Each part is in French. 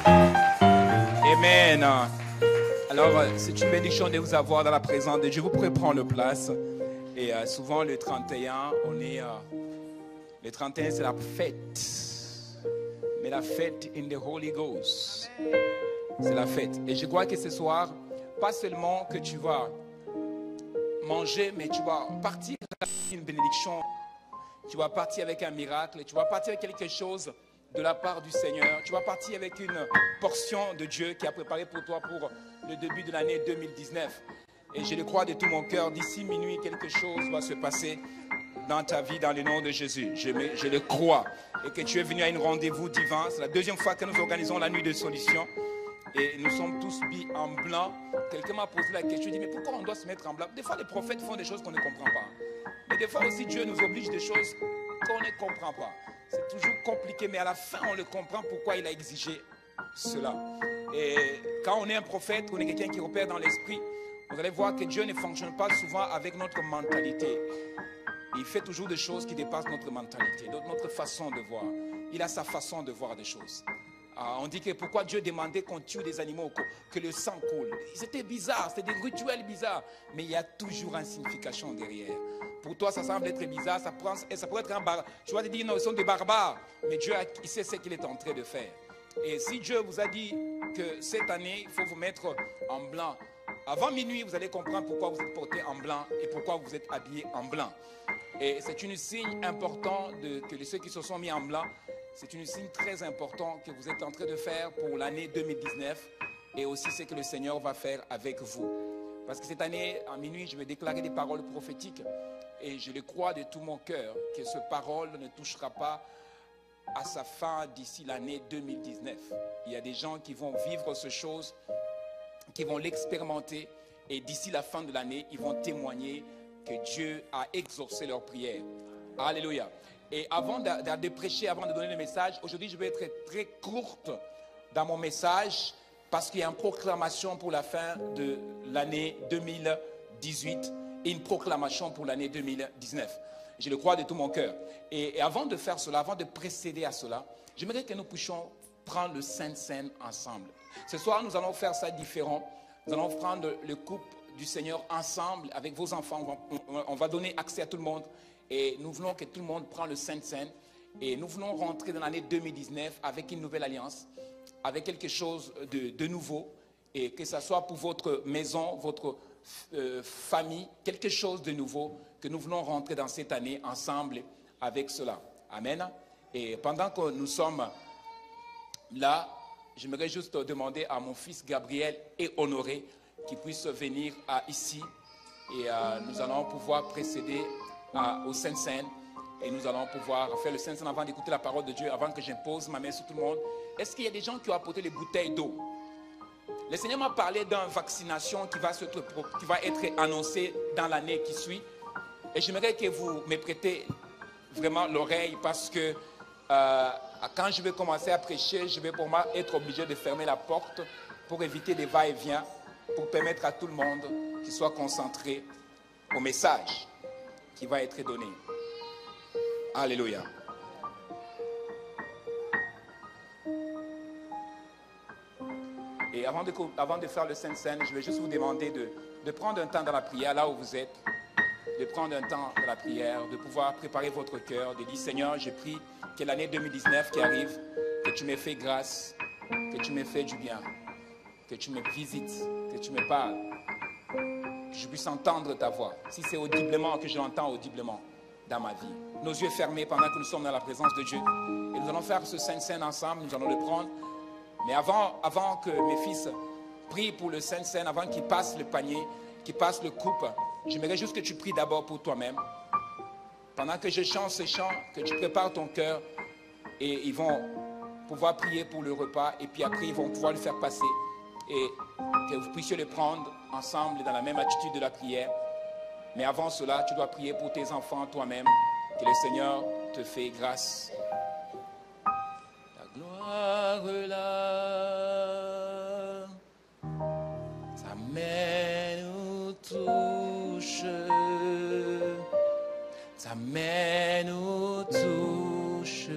Amen. Alors, c'est une bénédiction de vous avoir dans la présence de Dieu. Vous pouvez prendre place. Et souvent, le 31, le 31, c'est la fête. Mais la fête in the Holy Ghost. C'est la fête. Et je crois que ce soir, pas seulement que tu vas manger, mais tu vas partir avec une bénédiction. Tu vas partir avec un miracle. Tu vas partir avec quelque chose de la part du Seigneur. Tu vas partir avec une portion de Dieu qui a préparé pour toi pour le début de l'année 2019. Et je le crois de tout mon cœur, d'ici minuit, quelque chose va se passer dans ta vie, dans le nom de Jésus. Je le crois. Et que tu es venu à un rendez-vous divin. C'est la deuxième fois que nous organisons la nuit de solution. Et nous sommes tous mis en blanc. Quelqu'un m'a posé la question, il dit, mais pourquoi on doit se mettre en blanc? Des fois, les prophètes font des choses qu'on ne comprend pas. Mais des fois aussi, Dieu nous oblige des choses qu'on ne comprend pas. C'est toujours compliqué, mais à la fin, on le comprend pourquoi il a exigé cela. Et quand on est un prophète, on est quelqu'un qui opère dans l'esprit, vous allez voir que Dieu ne fonctionne pas souvent avec notre mentalité. Il fait toujours des choses qui dépassent notre mentalité, notre façon de voir. Il a sa façon de voir des choses. On dit que pourquoi Dieu demandait qu'on tue des animaux, que le sang coule. C'était bizarre, c'était des rituels bizarres. Mais il y a toujours une signification derrière. Pour toi, ça semble être bizarre, ça pourrait être un barbare. Tu vas te dire, non, ils sont des barbares. Mais Dieu, il sait ce qu'il est en train de faire. Et si Dieu vous a dit que cette année, il faut vous mettre en blanc, avant minuit, vous allez comprendre pourquoi vous êtes porté en blanc et pourquoi vous êtes habillé en blanc. Et c'est une signe important que ceux qui se sont mis en blanc, c'est une signe très important que vous êtes en train de faire pour l'année 2019 et aussi ce que le Seigneur va faire avec vous. Parce que cette année, à minuit, je vais déclarer des paroles prophétiques et je le crois de tout mon cœur que cette parole ne touchera pas à sa fin d'ici l'année 2019. Il y a des gens qui vont vivre ces choses, qui vont l'expérimenter et d'ici la fin de l'année, ils vont témoigner que Dieu a exaucé leurs prières. Alléluia. Et avant de prêcher, avant de donner le message, aujourd'hui je vais être très courte dans mon message parce qu'il y a une proclamation pour la fin de l'année 2018 et une proclamation pour l'année 2019. Je le crois de tout mon cœur. Et avant de faire cela, avant de précéder à cela, j'aimerais que nous puissions prendre le Saint-Seine ensemble. Ce soir, nous allons faire ça différent. Nous allons prendre le couple du Seigneur ensemble avec vos enfants. On va donner accès à tout le monde. Et nous voulons que tout le monde prenne le Saint-Seine. Et nous voulons rentrer dans l'année 2019 avec une nouvelle alliance, avec quelque chose de nouveau. Et que ce soit pour votre maison, votre famille, quelque chose de nouveau, que nous voulons rentrer dans cette année ensemble avec cela. Amen. Et pendant que nous sommes là, j'aimerais juste demander à mon fils Gabriel et Honoré qu'ils puissent venir ici. Et nous allons pouvoir précéder au Saint-Seine et nous allons pouvoir faire le Saint-Seine avant d'écouter la parole de Dieu, avant que j'impose ma main sur tout le monde. Est-ce qu'il y a des gens qui ont apporté les bouteilles d'eau? Le Seigneur m'a parlé d'une vaccination qui va être annoncée dans l'année qui suit. Et j'aimerais que vous me prêtez vraiment l'oreille parce que quand je vais commencer à prêcher, je vais pour moi être obligé de fermer la porte pour éviter des va-et-vient, pour permettre à tout le monde qu'il soit concentré au message qui va être donné. Alléluia. Et avant de faire le Saint-Seine, je vais juste vous demander de prendre un temps dans la prière, là où vous êtes, de prendre un temps dans la prière, de pouvoir préparer votre cœur, de dire, Seigneur, je prie que l'année 2019 qui arrive, que tu me fais grâce, que tu me fais du bien, que tu me visites, que tu me parles, que je puisse entendre ta voix. Si c'est audiblement, que je l'entends audiblement dans ma vie. Nos yeux fermés pendant que nous sommes dans la présence de Dieu. Et nous allons faire ce Saint-Seine ensemble, nous allons le prendre. Mais avant que mes fils prient pour le Saint-Seine, avant qu'ils passent le panier, qu'ils passent le coupe, j'aimerais juste que tu pries d'abord pour toi-même. Pendant que je chante ce chant, que tu prépares ton cœur et ils vont pouvoir prier pour le repas et puis après ils vont pouvoir le faire passer et que vous puissiez le prendre ensemble dans la même attitude de la prière. Mais avant cela, tu dois prier pour tes enfants toi-même, que le Seigneur te fait grâce. La gloire là, sa main nous touche, sa main nous touche,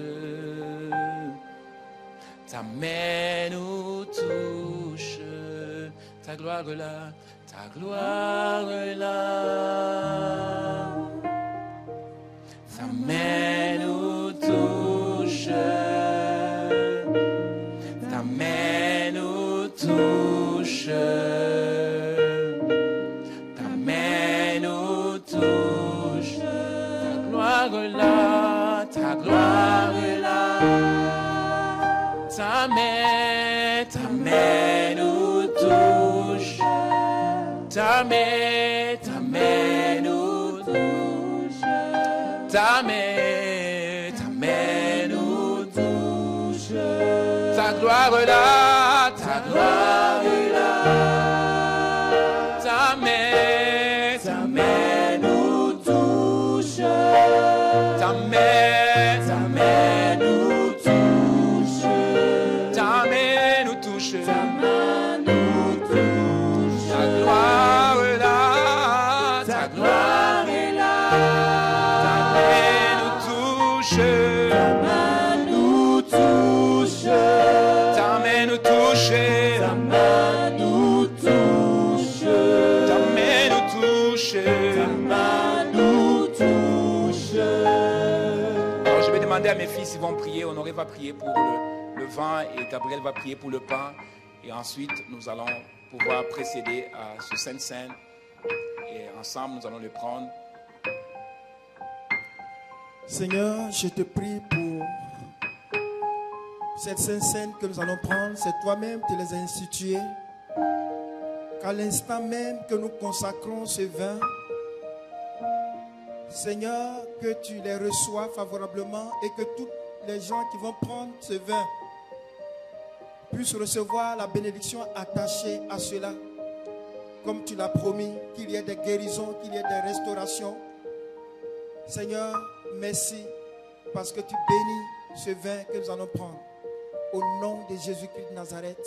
sa main nous ta gloire est là, ta gloire est là. Ta main nous touche, ta main nous touche, ta main nous touche. Ta gloire est là, ta gloire est là. Ta main nous touche. Ta main nous touche. Ta main nous touche. Ta gloire est là, ta gloire est là. Ta main nous touche. Ta main nous touche. Ta main nous touche. Ta main nous touche. Ta gloire est là. Ta gloire est là. Ta main nous touche. Ta main nous touche. Ta main nous touche. Ta main nous touche. Ta main nous touche. Ta main nous touche. Alors je vais demander à mes fils s'ils vont prier. Honoré va prier pour le vin et Gabriel va prier pour le pain. Et ensuite, nous allons pouvoir précéder à ce Saint-Saint. Et ensemble, nous allons le prendre. Seigneur, je te prie pour cette Sainte-Sainte que nous allons prendre. C'est toi-même qui les as instituées. Qu'à l'instant même que nous consacrons ce vin, Seigneur, que tu les reçois favorablement et que tous les gens qui vont prendre ce vin puissent recevoir la bénédiction attachée à cela. Comme tu l'as promis, qu'il y ait des guérisons, qu'il y ait des restaurations. Seigneur, merci parce que tu bénis ce vin que nous allons prendre. Au nom de Jésus-Christ de Nazareth.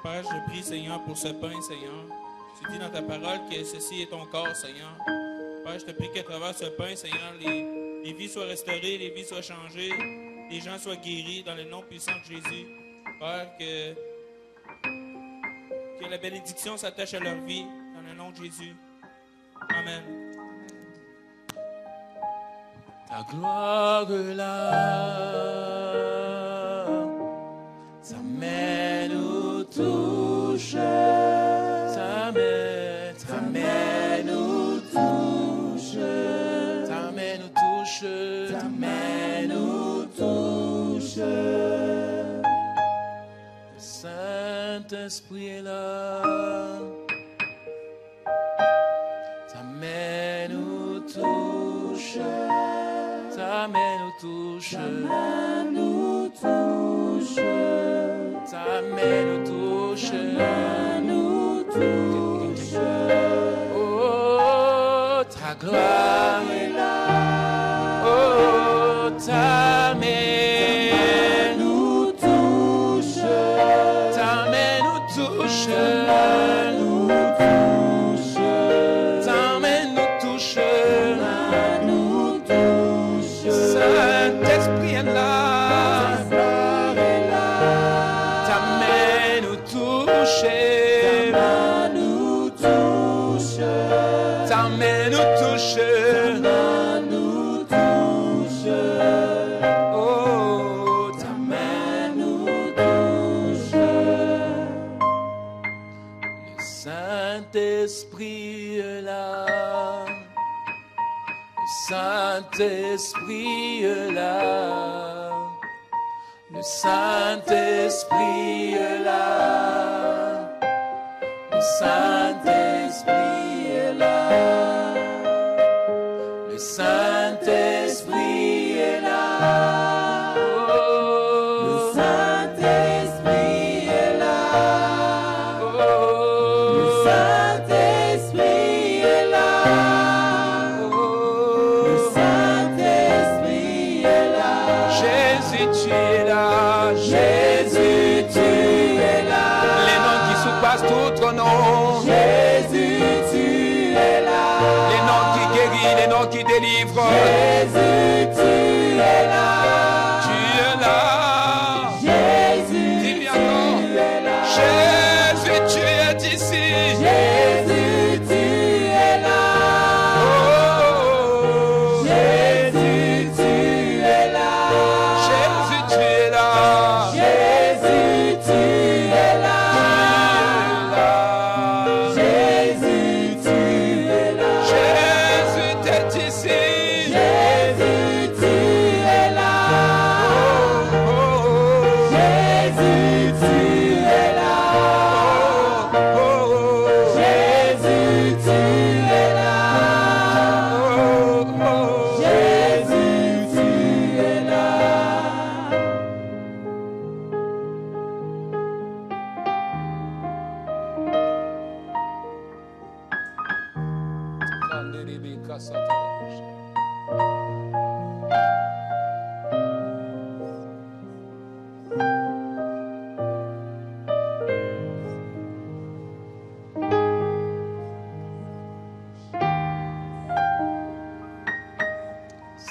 Père, je prie, Seigneur, pour ce pain, Seigneur. Tu dis dans ta parole que ceci est ton corps, Seigneur. Père, je te prie qu'à travers ce pain, Seigneur, les vies soient restaurées, les vies soient changées, les gens soient guéris dans le nom puissant de Jésus. Père, que la bénédiction s'attache à leur vie dans le nom de Jésus. Amen. Ta gloire est là, ta main nous touche, ta main nous touche, ta main nous touche, ta main nous touche. Le Saint-Esprit est là, ta main nous touche. Ta main nous touche, ta main nous touche, ta main nous touche, ta main nous touche. Oh, ta gloire est là, oh, ta main nous touche, ta main nous touche, ta main nous touche, ta main nous touche. Saint-Esprit est là, ta main nous touche, ta main nous touche, ta main nous touche, ta main nous touche, oh, ta main nous touche. Le Saint-Esprit est là. Saint-Esprit est là, le Saint-Esprit est là, le Saint-Esprit est là, le Saint-Esprit est là, oh, le Saint-Esprit est là, oh, le Saint-Esprit est là. Jésus, tu es là. Les noms qui surpassent tout ton nom. Jésus, tu es là. Les noms qui guérissent, les noms qui délivrent. Jésus, tu es là. Tu es là.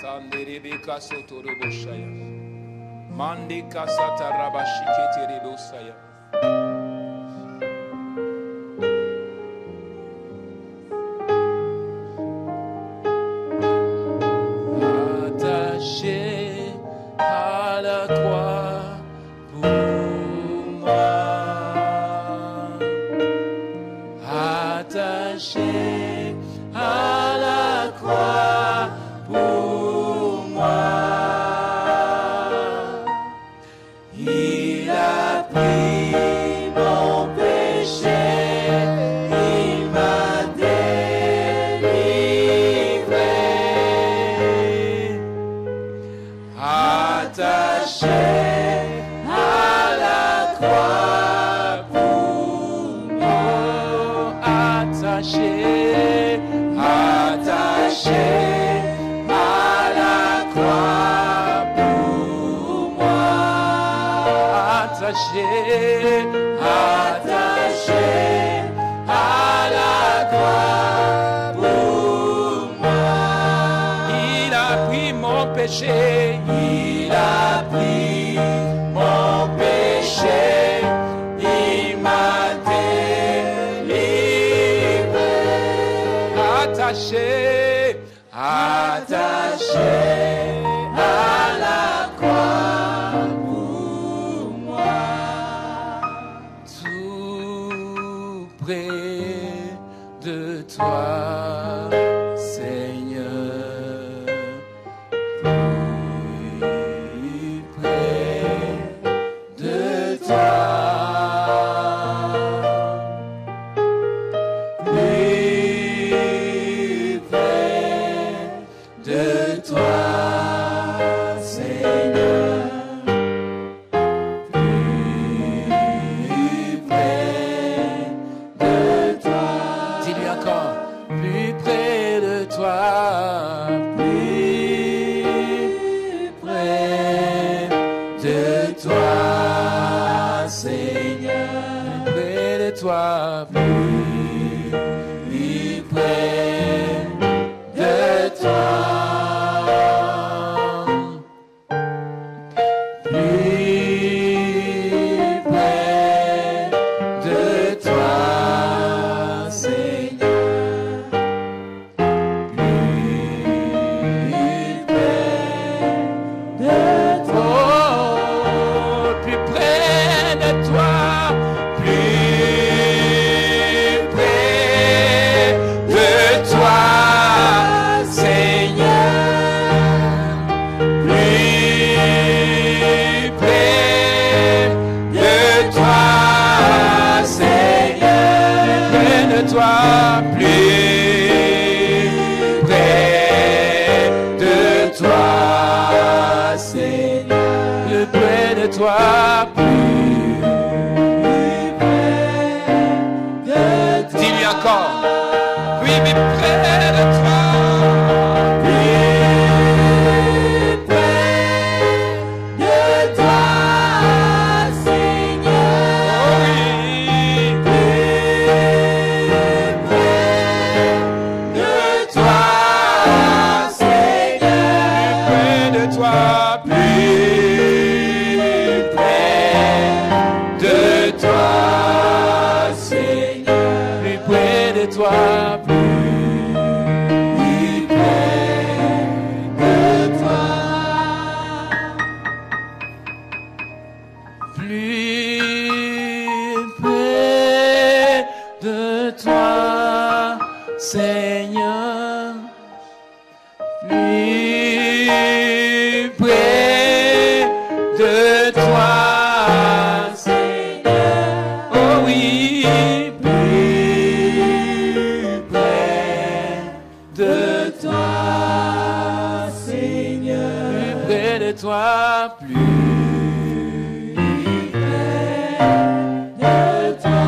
Sanderebeka Sotoroboshaya. Mandika Satarabashiketerebosaya. Attaché à la croix pour moi. Attaché à la croix pour moi. Il a pris mon péché, il m'a délivré. Attaché à la croix pour moi. Attaché, attaché à la croix pour moi. Attaché, attaché à la croix pour moi. Il a pris mon péché, il a pris mon péché, il m'a délivré. Attaché, attaché à la croix pour moi. Tout près de toi, Seigneur. Plus près de toi. Plus près de toi, Seigneur. Plus près de toi. Dis-lui encore. Plus près de toi. Plus près de toi, Seigneur. Plus près de toi. Plus près de toi. Plus près de toi, Seigneur. Plus près de toi. Plus près de toi. Plus près de toi, Seigneur. Plus près de toi, Seigneur. Plus près de toi, plus près de toi, Seigneur. Plus près de toi, plus près de toi. Dis-lui encore. Oui, mais près de toi. Plus près de toi, Seigneur. Oh oui. Plus près de toi, Seigneur. Plus près de toi, plus près de toi, Seigneur. Plus près de toi, plus près de toi. Plus près de toi, Seigneur. Plus près de toi, Seigneur. Oh oui, plus près de toi, Seigneur. Plus près de toi, plus près de toi.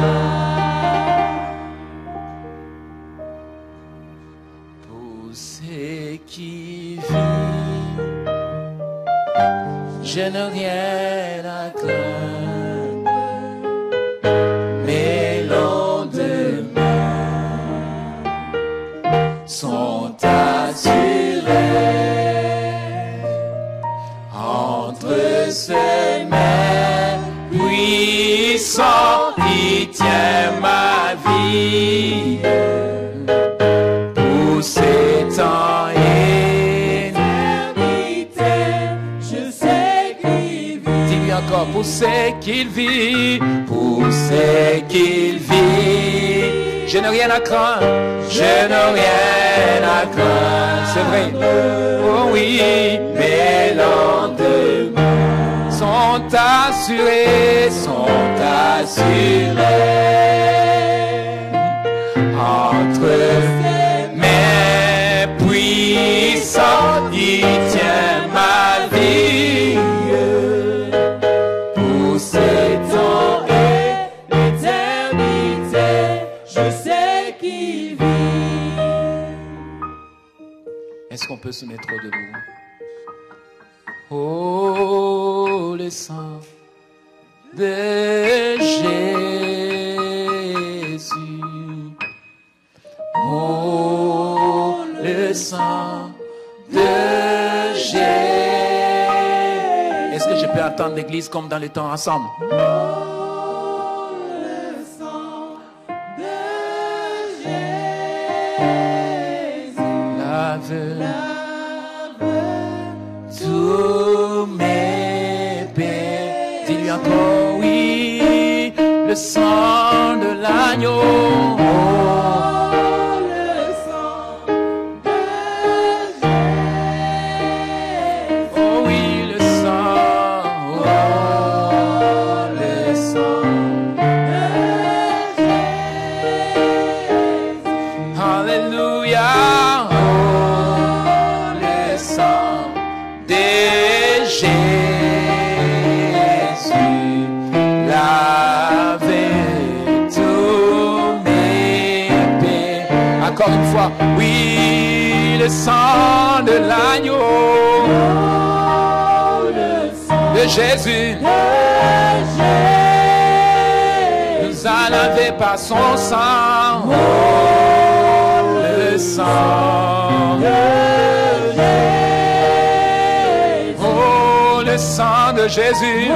Pour ceux qui vivent, je n'ai rien à craindre, mais lendemain sont assurés. qui tient ma vie pour ces temps éternité. Je sais qu'il vit. Dis-lui encore, pour ce qu'il vit, pour ce qu'il vit. Je n'ai rien à craindre, je n'ai rien à craindre. C'est vrai. Oh oui, mes lendemains sont assurés, entre mes puissants, il tient ma vie pour ces temps et l'éternité. Je sais qu'il vit. Est-ce qu'on peut se mettre debout? Oh, le sang de Jésus. Oh, le sang de Jésus. Est-ce que je peux entendre l'église comme dans les temps ensemble? Oh, le sang de Jésus. Lave tous mes péchés. Dis-lui encore, oui, le sang de l'agneau. Oh, le sang de Jésus. Oh oui, le sang. Oh, le sang de Jésus. Alléluia. Jésus, lavez tous mes péchés. Encore une fois, oui, le sang de l'agneau, de Jésus, nous a lavé par son sang. Oh, le sang de Jésus. Oh, le sang de Jésus. Oh,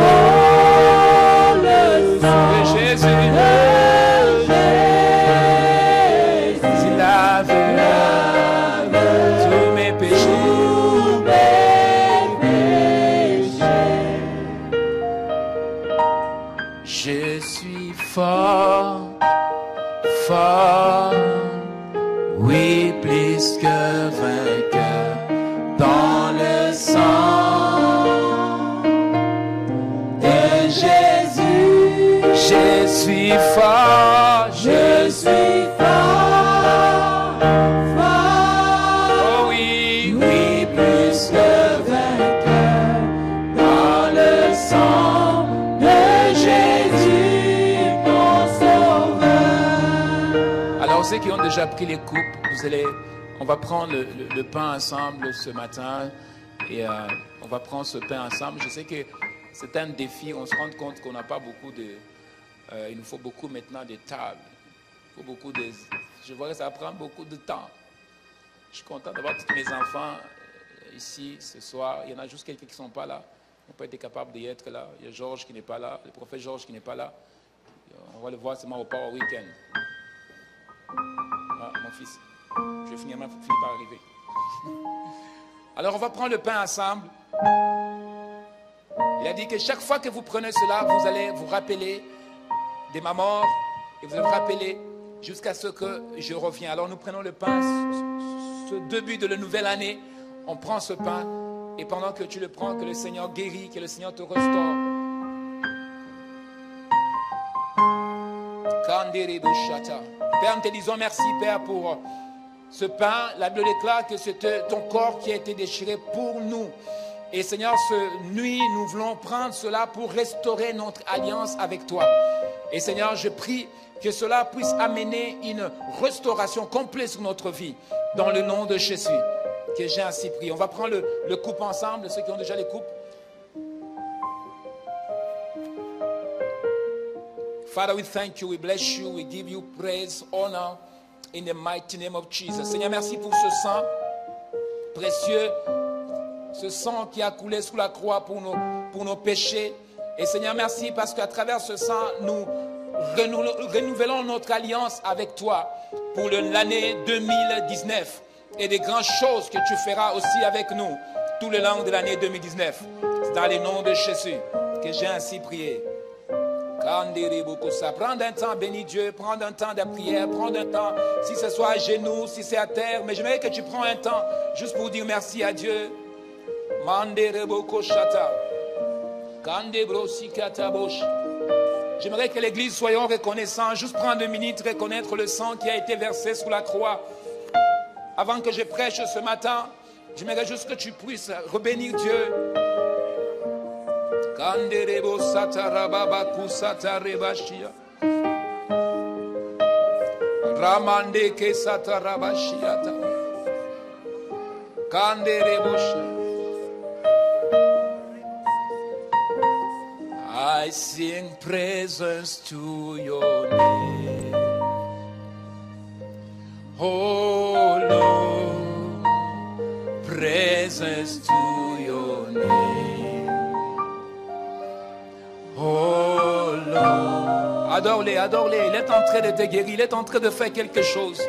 le sang de Jésus. Il lave tous mes péchés. Je suis fort, fort, oui, plus que vainqueur dans le sang de Jésus. Je suis fort, je suis fort, fort, oh oui, oui, plus que vainqueur dans le sang de Jésus, mon sauveur. Alors ceux qui ont déjà pris les coupes, on va prendre le pain ensemble ce matin et on va prendre ce pain ensemble. Je sais que c'est un défi, on se rend compte qu'on n'a pas beaucoup de... il nous faut beaucoup maintenant de tables. Il faut beaucoup de... Je vois que ça prend beaucoup de temps. Je suis content d'avoir tous mes enfants ici ce soir. Il y en a juste quelques qui ne sont pas là. On peut être capable d'y être là. Il y a Georges qui n'est pas là, le prophète Georges qui n'est pas là. On va le voir seulement au Power Weekend. Ah, mon fils. Je vais finir par arriver. Alors, on va prendre le pain ensemble. Il a dit que chaque fois que vous prenez cela, vous allez vous rappeler de ma mort et vous allez vous rappeler jusqu'à ce que je revienne. Alors, nous prenons le pain, ce début de la nouvelle année. On prend ce pain et pendant que tu le prends, que le Seigneur guérit, que le Seigneur te restaure. Père, nous te disons merci, Père, pour ce pain. La Bible déclare que c'est ton corps qui a été déchiré pour nous. Et Seigneur, ce nuit, nous voulons prendre cela pour restaurer notre alliance avec toi. Et Seigneur, je prie que cela puisse amener une restauration complète sur notre vie. Dans le nom de Jésus, que j'ai ainsi prié. On va prendre le coupe ensemble, ceux qui ont déjà les coupes. Father, we thank you, we bless you, we give you praise, honor in the mighty name of Jesus. Seigneur, merci pour ce sang précieux, ce sang qui a coulé sous la croix pour nos péchés. Et Seigneur, merci parce qu'à travers ce sang, nous renouvelons notre alliance avec toi pour l'année 2019 et des grandes choses que tu feras aussi avec nous tout le long de l'année 2019. C'est dans le nom de Jésus que j'ai ainsi prié. Prendre un temps, bénis Dieu, prendre un temps de prière, prendre un temps, si ce soit à genoux, si c'est à terre, mais j'aimerais que tu prends un temps juste pour dire merci à Dieu. J'aimerais que l'église soyons reconnaissants, juste prendre une minute, reconnaître le sang qui a été versé sur la croix. Avant que je prêche ce matin, j'aimerais juste que tu puisses rebénir Dieu. Kanderebo satarababa kusatarabashia. Ramande ke satarabashiata. Kanderebo. I sing praises to your name. Oh Lord, praises to your name. Oh Lord. Adore-les, adore-les. Il est en train de te guérir. Il est en train de faire quelque chose.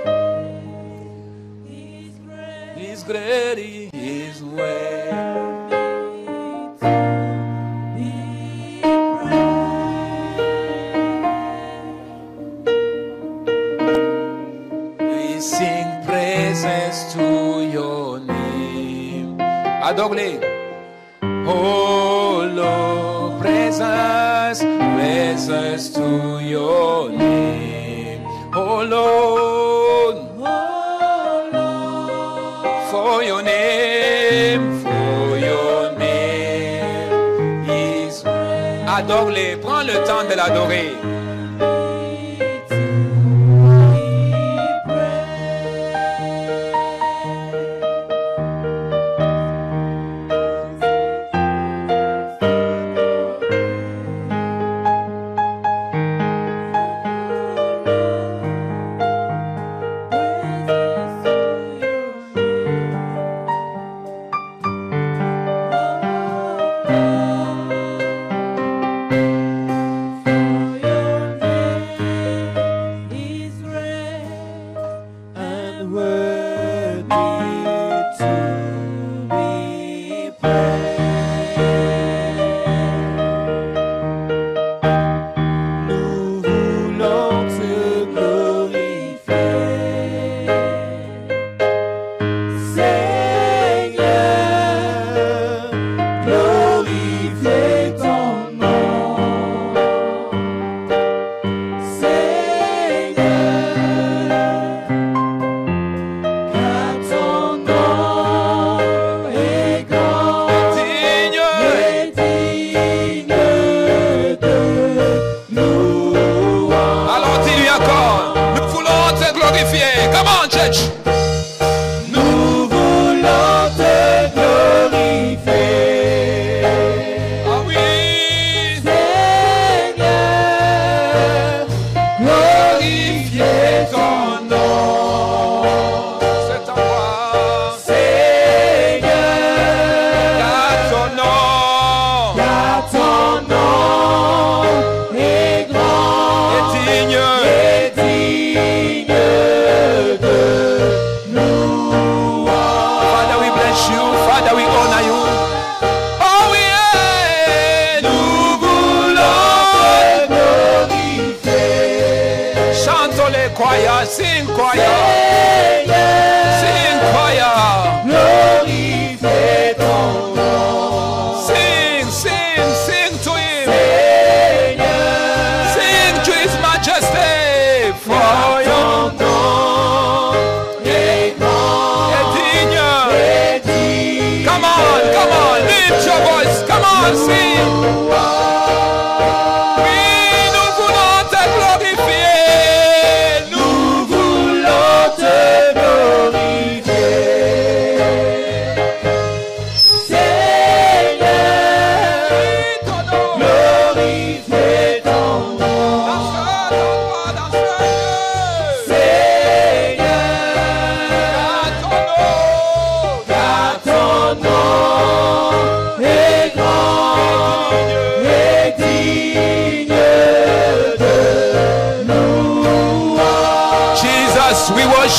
He's great, he is well. We sing praises to your name. Adore-les. Oh Lord, praises, praises to your name. Oh Lord, for your name is. Adore-les, prends le temps de l'adorer.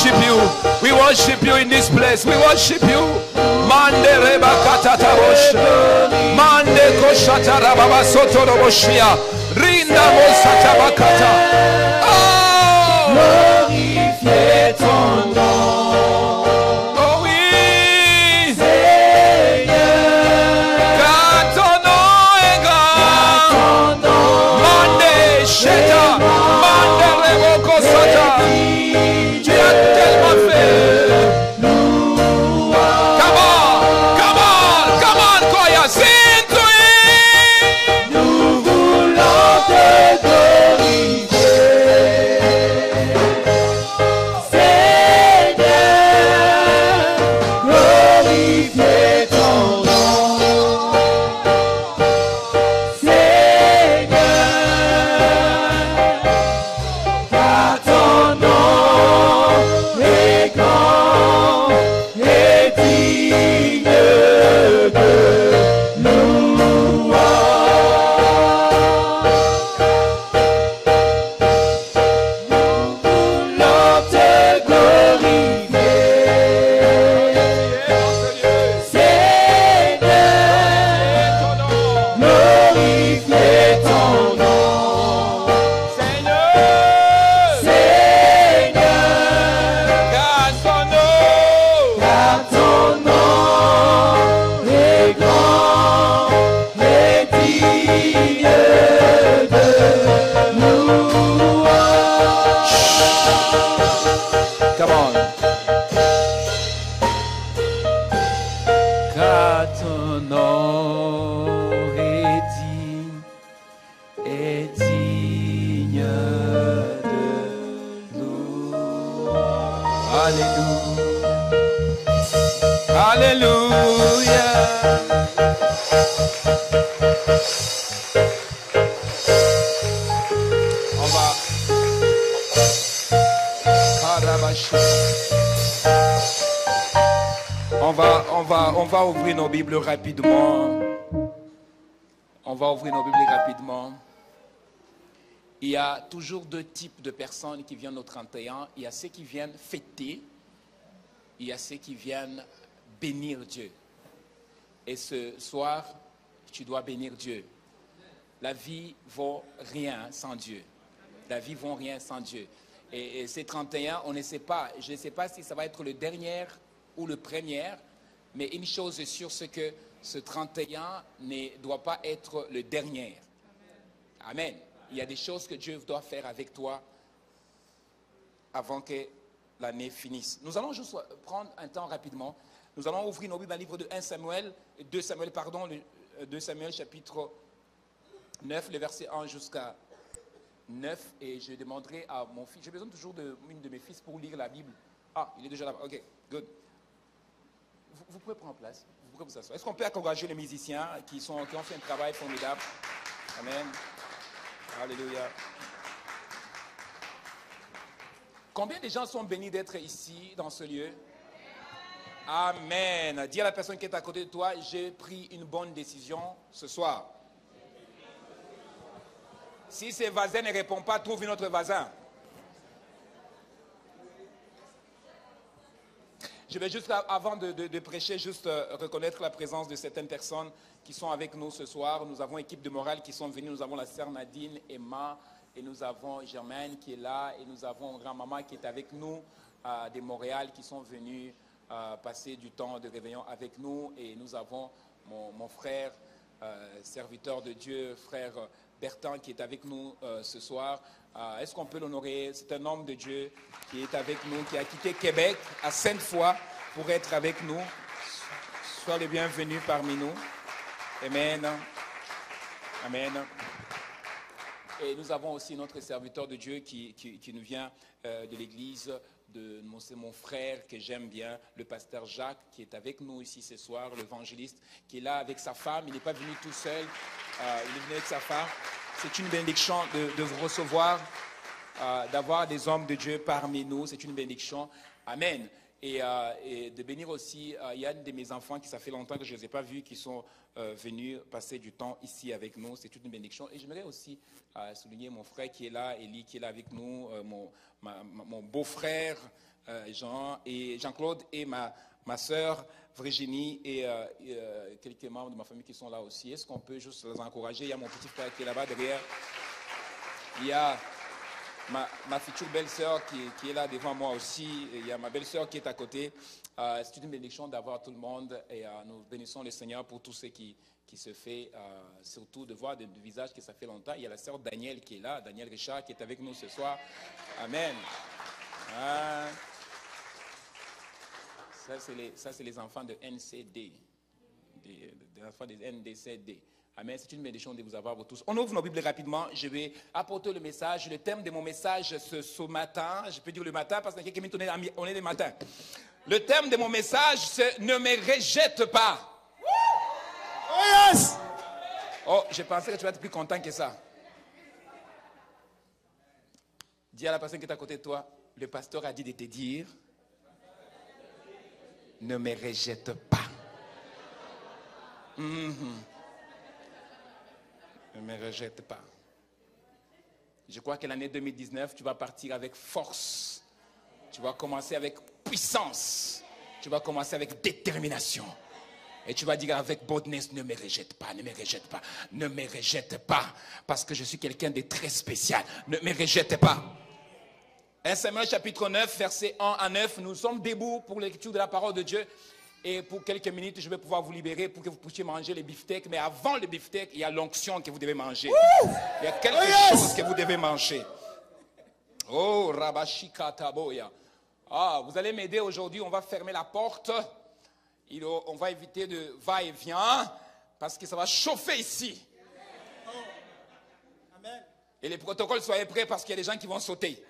worship you. We worship you in this place. We worship you. Mande reba katatabosh. Mande koshatara baba sotoroboshia. Rinda mosatabakata. Oh, glorifiez ton nom. Oh oui, Seigneur, car ton nom est grand. ton nom Mande sheta. Mande rebo kosata. Tu as tellement fait. Come on, come on, come on, choir, sing to him. nous voulons te glorifier. Seigneur, glorifiez ton nom. Seigneur, car ton nom est grand et digne de louange. Nous voulons te glorifier. Seigneur, glorifiez ton nom. Seigneur, Seigneur, car ton nom. car ton nom est grand et digne de louange. Come on. Car ton nom est digne de louange. Alléluia. Alléluia. On va. Karabashi. On va ouvrir nos Bibles rapidement. On va ouvrir nos Bibles rapidement. Il y a toujours deux types de personnes qui viennent au 31. Il y a ceux qui viennent fêter. Il y a ceux qui viennent bénir Dieu. Et ce soir, tu dois bénir Dieu. La vie ne vaut rien sans Dieu. La vie ne vaut rien sans Dieu. Et ces 31, on ne sait pas. Je ne sais pas si ça va être le dernier ou le premier. Mais une chose est sûre, c'est que ce 31 ne doit pas être le dernier. Amen. Il y a des choses que Dieu doit faire avec toi avant que l'année finisse. Nous allons juste prendre un temps rapidement. Nous allons ouvrir nos Bibles dans le livre de 2 Samuel chapitre 9, le verset 1 jusqu'à 9. Et je demanderai à mon fils, j'ai besoin toujours d'une de mes fils pour lire la Bible. Ah, il est déjà là-bas. Ok, good. Vous pouvez prendre place. Vous pouvez vous asseoir. Est-ce qu'on peut encourager les musiciens qui ont fait un travail formidable? Amen. Alléluia. Combien de gens sont bénis d'être ici, dans ce lieu? Amen. Dis à la personne qui est à côté de toi, j'ai pris une bonne décision ce soir. Si ce voisin ne répond pas, trouve un autre voisin. Je vais juste, avant de prêcher, juste reconnaître la présence de certaines personnes qui sont avec nous ce soir. Nous avons une équipe de morale qui sont venues. Nous avons la sœur Nadine, Emma, et nous avons Germaine qui est là, et nous avons grand-maman qui est avec nous, de Montréal, qui sont venus passer du temps de réveillon avec nous. Et nous avons mon frère, serviteur de Dieu, frère Bertrand, qui est avec nous ce soir. Est-ce qu'on peut l'honorer? C'est un homme de Dieu qui est avec nous, qui a quitté Québec à 5 fois pour être avec nous. Sois le bienvenu parmi nous. Amen. Amen. Et nous avons aussi notre serviteur de Dieu qui nous vient de l'église, c'est mon frère que j'aime bien, le pasteur Jacques, qui est avec nous ici ce soir, l'évangéliste, qui est là avec sa femme. Il n'est pas venu tout seul, il est venu avec sa femme. C'est une bénédiction de vous recevoir, d'avoir des hommes de Dieu parmi nous. C'est une bénédiction. Amen. Et de bénir aussi, il y a un de mes enfants qui ça fait longtemps que je ne les ai pas vus, qui sont venus passer du temps ici avec nous. C'est une bénédiction. Et j'aimerais aussi souligner mon frère qui est là, Élie, qui est là avec nous, mon beau-frère, Jean et Jean-Claude et ma sœur Virginie et quelques membres de ma famille qui sont là aussi. Est-ce qu'on peut juste les encourager? Il y a mon petit frère qui est là-bas derrière. Il y a ma future belle-sœur qui est là devant moi aussi. Il y a ma belle-sœur qui est à côté. C'est une bénédiction d'avoir tout le monde et nous bénissons le Seigneur pour tout ce qui se fait, surtout de voir des visages que ça fait longtemps. Il y a la sœur Danielle qui est là, Danielle Richard qui est avec nous ce soir. Amen. Ça, c'est les enfants de NCD, des enfants des NDCD. Amen. C'est une bénédiction de vous avoir vous tous. On ouvre nos Bibles rapidement. Je vais apporter le message. Le thème de mon message ce matin, je peux dire le matin parce que quelques minutes on est le matin. Le thème de mon message, c'est « Ne me rejette pas ». Oh yes! Oh, je pensais que tu vas être plus content que ça. Dis à la personne qui est à côté de toi, le pasteur a dit de te dire « Ne me rejette pas ». Ne me rejette pas. Je crois que l'année 2019, tu vas partir avec force. Tu vas commencer avec puissance. Tu vas commencer avec détermination. Et tu vas dire avec boldness, ne me rejette pas, ne me rejette pas, ne me rejette pas. Parce que je suis quelqu'un de très spécial. Ne me rejette pas. 1 Samuel chapitre 9, versets 1 à 9. Nous sommes debout pour la lecture de la parole de Dieu. Et pour quelques minutes, je vais pouvoir vous libérer pour que vous puissiez manger les beefsteaks. Mais avant le beefsteak, il y a l'onction que vous devez manger. Il y a quelque chose que vous devez manger. Oh, Rabashika Taboya. Ah, vous allez m'aider aujourd'hui. On va fermer la porte. On va éviter de va-et-vient. Parce que ça va chauffer ici. Amen. Et les protocoles, soyez prêts parce qu'il y a des gens qui vont sauter.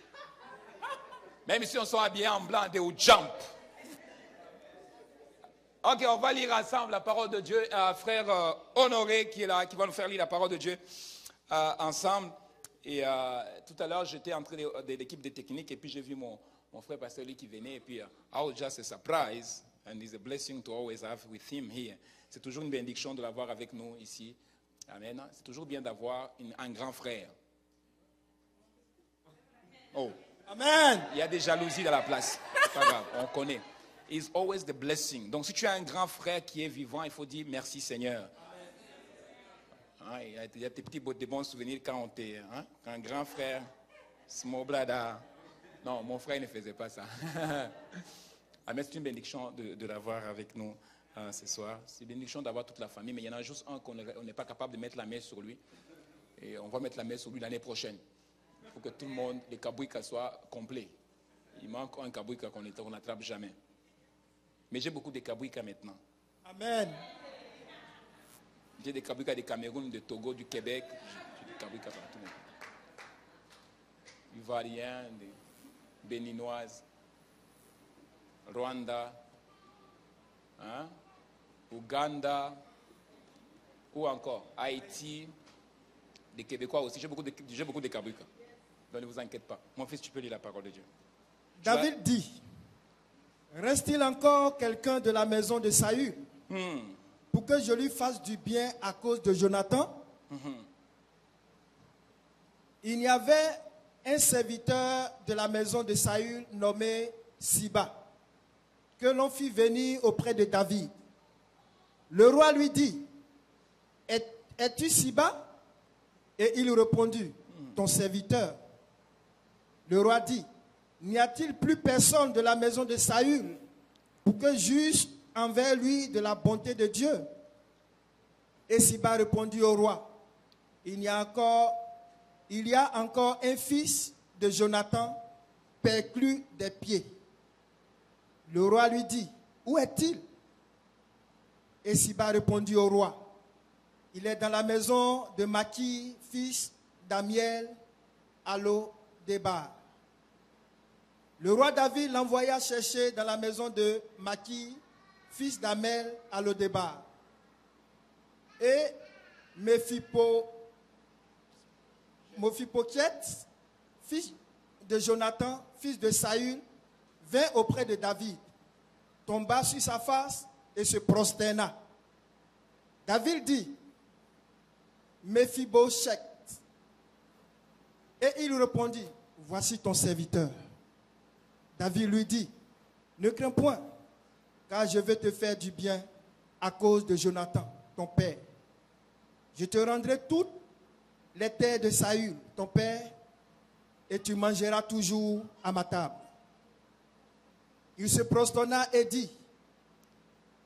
Même si on sont habillés en blanc, they will jump. Ok, on va lire ensemble la parole de Dieu. Frère Honoré qui est là, qui va nous faire lire la parole de Dieu ensemble. Et tout à l'heure, j'étais en train de l'équipe de technique et puis j'ai vu mon frère pasteur lui qui venait. Et puis, I was just a surprise. And it's a blessing to always have with him here. C'est toujours une bénédiction de l'avoir avec nous ici. Amen. C'est toujours bien d'avoir un grand frère. Oh. Amen. Il y a des jalousies dans la place. Pas grave, on connaît. Is always the blessing. Donc, si tu as un grand frère qui est vivant, il faut dire merci Seigneur. Hein, il y a des petits de bons souvenirs quand on était, quand un grand frère, small brother. Non, mon frère ne faisait pas ça. Amen, c'est une bénédiction de l'avoir avec nous ce soir. C'est une bénédiction d'avoir toute la famille, mais il y en a juste un qu'on n'est pas capable de mettre la main sur lui. Et on va mettre la main sur lui l'année prochaine. Pour que tout le monde, les kabouika soient complets. Il manque un kabouika qu'on n'attrape jamais. Mais j'ai beaucoup de kabouika maintenant. Amen. J'ai des kabouika du Cameroun, du Togo, du Québec. J'ai des kabouika partout. Ivoiriens, des béninoises, Rwanda, Ouganda, ou encore Haïti, des Québécois aussi. J'ai beaucoup de kabouika. Donc ne vous inquiétez pas. Mon fils, tu peux lire la parole de Dieu. David dit, reste-t-il encore quelqu'un de la maison de Saül pour que je lui fasse du bien à cause de Jonathan? Il y avait un serviteur de la maison de Saül nommé Siba, que l'on fit venir auprès de David. Le roi lui dit, es-tu Siba? Et il répondit, ton serviteur. Le roi dit, n'y a-t-il plus personne de la maison de Saül pour que juge envers lui de la bonté de Dieu? Et Siba répondit au roi, il y a encore un fils de Jonathan perclus des pieds. Le roi lui dit, où est-il? Et Siba répondit au roi, il est dans la maison de Maki, fils d'Amiel, à Lo-Débar. Le roi David l'envoya chercher dans la maison de Maki, fils d'Amiel, à Lo-Débar. Et Mephibosheth, fils de Jonathan, fils de Saül, vint auprès de David, tomba sur sa face et se prosterna. David dit, Mephibosheth. Et il répondit, voici ton serviteur. David lui dit, ne crains point, car je vais te faire du bien à cause de Jonathan, ton père. Je te rendrai toutes les terres de Saül, ton père, et tu mangeras toujours à ma table. Il se prosterna et dit,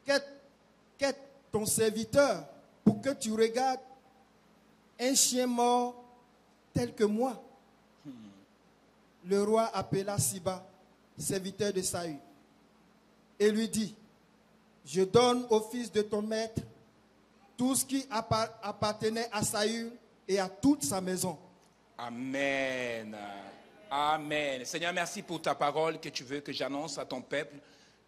qu'est ton serviteur pour que tu regardes un chien mort tel que moi? Le roi appela Siba, serviteur de Saül, et lui dit, je donne au fils de ton maître tout ce qui appartenait à Saül et à toute sa maison. Amen. Amen. Seigneur, merci pour ta parole que tu veux que j'annonce à ton peuple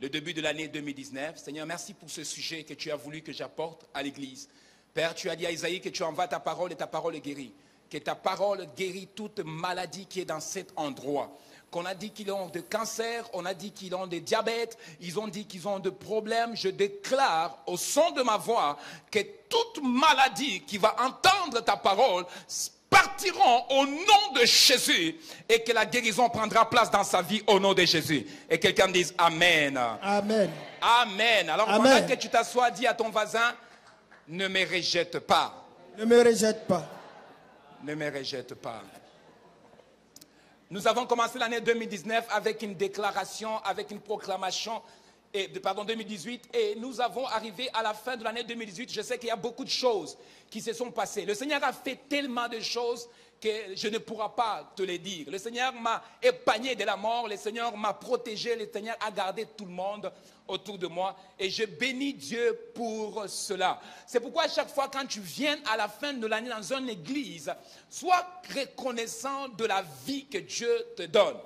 le début de l'année 2019. Seigneur, merci pour ce sujet que tu as voulu que j'apporte à l'Église. Père, tu as dit à Isaïe que tu envoies ta parole et ta parole est guérie. Que ta parole guérit toute maladie qui est dans cet endroit. Qu'on a dit qu'ils ont de cancer, on a dit qu'ils ont de diabète, ils ont dit qu'ils ont de problèmes. Je déclare au son de ma voix que toute maladie qui va entendre ta parole partiront au nom de Jésus et que la guérison prendra place dans sa vie au nom de Jésus. Et quelqu'un dise Amen. Amen. Amen. Alors Amen. pendant que tu t'assois, dis à ton voisin, ne me rejette pas. Ne me rejette pas. Ne me rejette pas. Nous avons commencé l'année 2019 avec une déclaration, avec une proclamation, 2018, et nous avons arrivé à la fin de l'année 2018. Je sais qu'il y a beaucoup de choses qui se sont passées. Le Seigneur a fait tellement de choses que je ne pourrai pas te les dire. Le Seigneur m'a épargné de la mort, le Seigneur m'a protégé, le Seigneur a gardé tout le monde autour de moi et je bénis Dieu pour cela. C'est pourquoi à chaque fois quand tu viens à la fin de l'année dans une église, sois reconnaissant de la vie que Dieu te donne.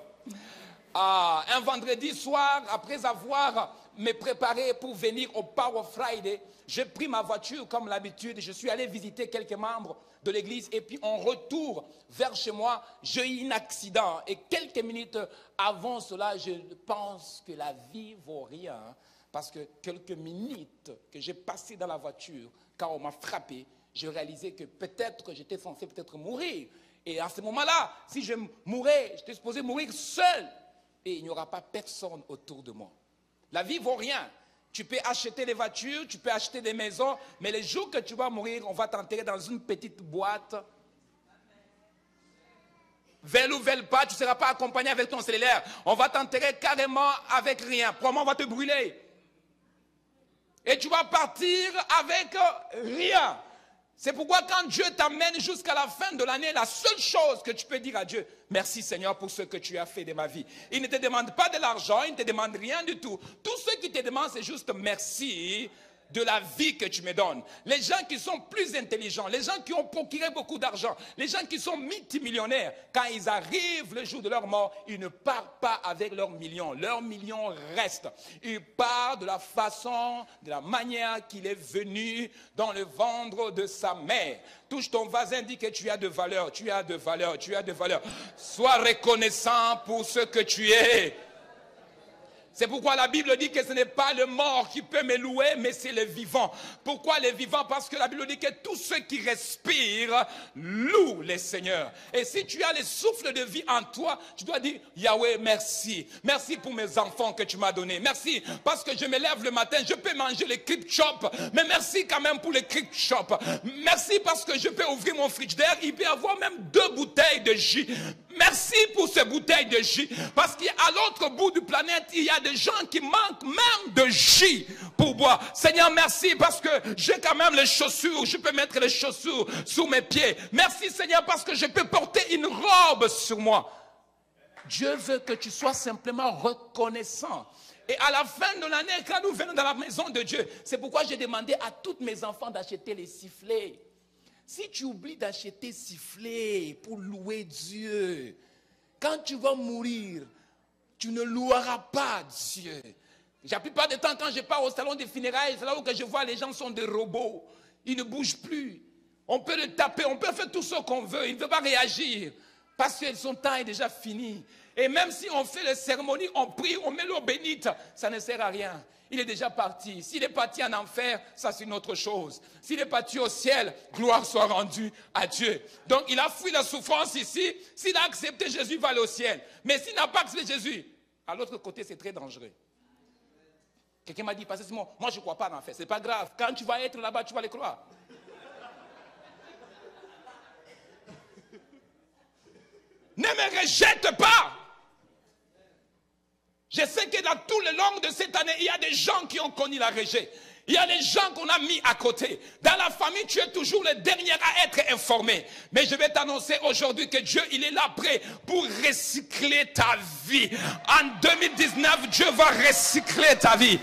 Un vendredi soir, après avoir me préparé pour venir au Power Friday, j'ai pris ma voiture comme l'habitude, je suis allé visiter quelques membres de l'église et puis en retour vers chez moi, j'ai eu un accident et quelques minutes avant cela, je pense que la vie vaut rien parce que quelques minutes que j'ai passées dans la voiture, quand on m'a frappé, j'ai réalisé que peut-être que j'étais censé peut-être mourir et à ce moment-là, si je mourais, j'étais supposé mourir seul et il n'y aura pas personne autour de moi. La vie vaut rien. Tu peux acheter des voitures, tu peux acheter des maisons, mais le jour que tu vas mourir, on va t'enterrer dans une petite boîte. Veuille ou veuille pas, tu ne seras pas accompagné avec ton cellulaire. On va t'enterrer carrément avec rien. Probablement, on va te brûler. Et tu vas partir avec rien. C'est pourquoi quand Dieu t'amène jusqu'à la fin de l'année, la seule chose que tu peux dire à Dieu, merci Seigneur pour ce que tu as fait de ma vie. Il ne te demande pas de l'argent, il ne te demande rien du tout. Tout ce qu'il te demande, c'est juste merci de la vie que tu me donnes. Les gens qui sont plus intelligents, les gens qui ont procuré beaucoup d'argent, les gens qui sont multimillionnaires, quand ils arrivent le jour de leur mort, ils ne partent pas avec leurs millions. Leurs millions restent. Ils partent de la façon, de la manière qu'il est venu dans le ventre de sa mère. Touche ton voisin, dis que tu as de valeur, tu as de valeur, tu as de valeur. Sois reconnaissant pour ce que tu es. C'est pourquoi la Bible dit que ce n'est pas le mort qui peut me louer, mais c'est le vivant. Pourquoi le vivant? Parce que la Bible dit que tous ceux qui respirent louent le Seigneur. Et si tu as le souffle de vie en toi, tu dois dire, Yahweh, merci. Merci pour mes enfants que tu m'as donnés. Merci parce que je me lève le matin, je peux manger les Crisp Chop, mais merci quand même pour les Crisp Chop. Merci parce que je peux ouvrir mon frigidaire, il peut y avoir même 2 bouteilles de jus. Merci pour ces bouteilles de jus. Parce qu'à l'autre bout du planète, il y a des gens qui manquent même de jus pour boire. Seigneur, merci parce que j'ai quand même les chaussures. Je peux mettre les chaussures sous mes pieds. Merci Seigneur parce que je peux porter une robe sur moi. Dieu veut que tu sois simplement reconnaissant. Et à la fin de l'année, quand nous venons dans la maison de Dieu, c'est pourquoi j'ai demandé à tous mes enfants d'acheter les sifflets. Si tu oublies d'acheter sifflet pour louer Dieu, quand tu vas mourir, tu ne loueras pas Dieu. La plupart du temps, quand je pars au salon des funérailles, c'est là où je vois les gens sont des robots. Ils ne bougent plus. On peut le taper, on peut faire tout ce qu'on veut. Il ne veut pas réagir parce que son temps est déjà fini. Et même si on fait les cérémonies, on prie, on met l'eau bénite, ça ne sert à rien. Il est déjà parti. S'il est parti en enfer, ça c'est une autre chose. S'il est parti au ciel, gloire soit rendue à Dieu. Donc il a fui la souffrance ici. S'il a accepté Jésus, il va aller au ciel. Mais s'il n'a pas accepté Jésus, À l'autre côté, c'est très dangereux. Quelqu'un m'a dit, Pasteur Simon, moi je ne crois pas en enfer. Ce n'est pas grave. Quand tu vas être là-bas, tu vas le croire. Ne me rejette pas. Je sais que dans tout le long de cette année, il y a des gens qui ont connu la rejet. Il y a des gens qu'on a mis à côté. Dans la famille, tu es toujours le dernier à être informé. Mais je vais t'annoncer aujourd'hui que Dieu, il est là prêt pour recycler ta vie. En 2019, Dieu va recycler ta vie.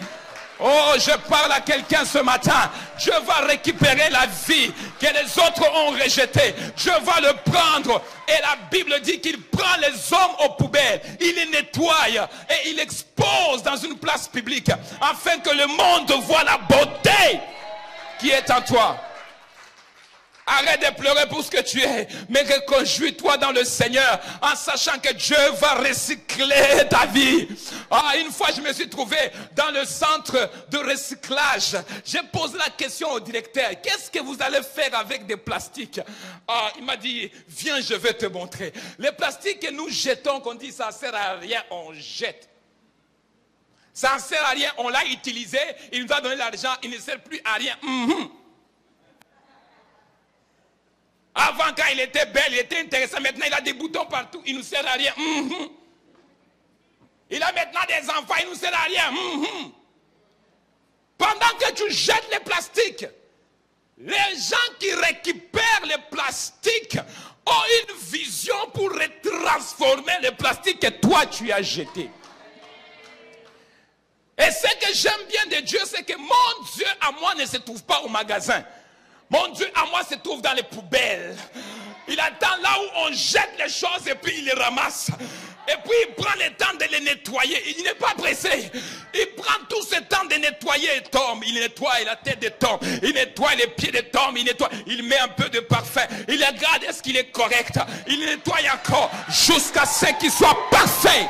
Oh, je parle à quelqu'un ce matin. Dieu va récupérer la vie que les autres ont rejetée. Dieu va le prendre. Et la Bible dit qu'il prend les hommes aux poubelles. Il les nettoie et il expose dans une place publique afin que le monde voit la beauté qui est en toi. Arrête de pleurer pour ce que tu es, mais réjouis-toi dans le Seigneur en sachant que Dieu va recycler ta vie. Ah, une fois, je me suis trouvé dans le centre de recyclage. J'ai posé la question au directeur, qu'est-ce que vous allez faire avec des plastiques? Ah, il m'a dit, viens, je vais te montrer. Les plastiques que nous jetons, qu'on dit ça ne sert à rien, on jette. Ça ne sert à rien, on l'a utilisé, il nous a donné l'argent, il ne sert plus à rien. Avant, quand il était bel, il était intéressant. Maintenant, il a des boutons partout. Il ne nous sert à rien. Il a maintenant des enfants. Il ne nous sert à rien. Pendant que tu jettes les plastiques, les gens qui récupèrent les plastiques ont une vision pour retransformer les plastiques que toi, tu as jetés. Et ce que j'aime bien de Dieu, c'est que mon Dieu à moi ne se trouve pas au magasin. Mon Dieu à moi se trouve dans les poubelles. Il attend là où on jette les choses et puis il les ramasse. Et puis il prend le temps de les nettoyer. Il n'est pas pressé. Il prend tout ce temps de nettoyer Tom. Il nettoie la tête de Tom. Il nettoie les pieds de Tom. Il nettoie. Il met un peu de parfum. Il regarde est-ce qu'il est correct. Il nettoie encore jusqu'à ce qu'il soit parfait.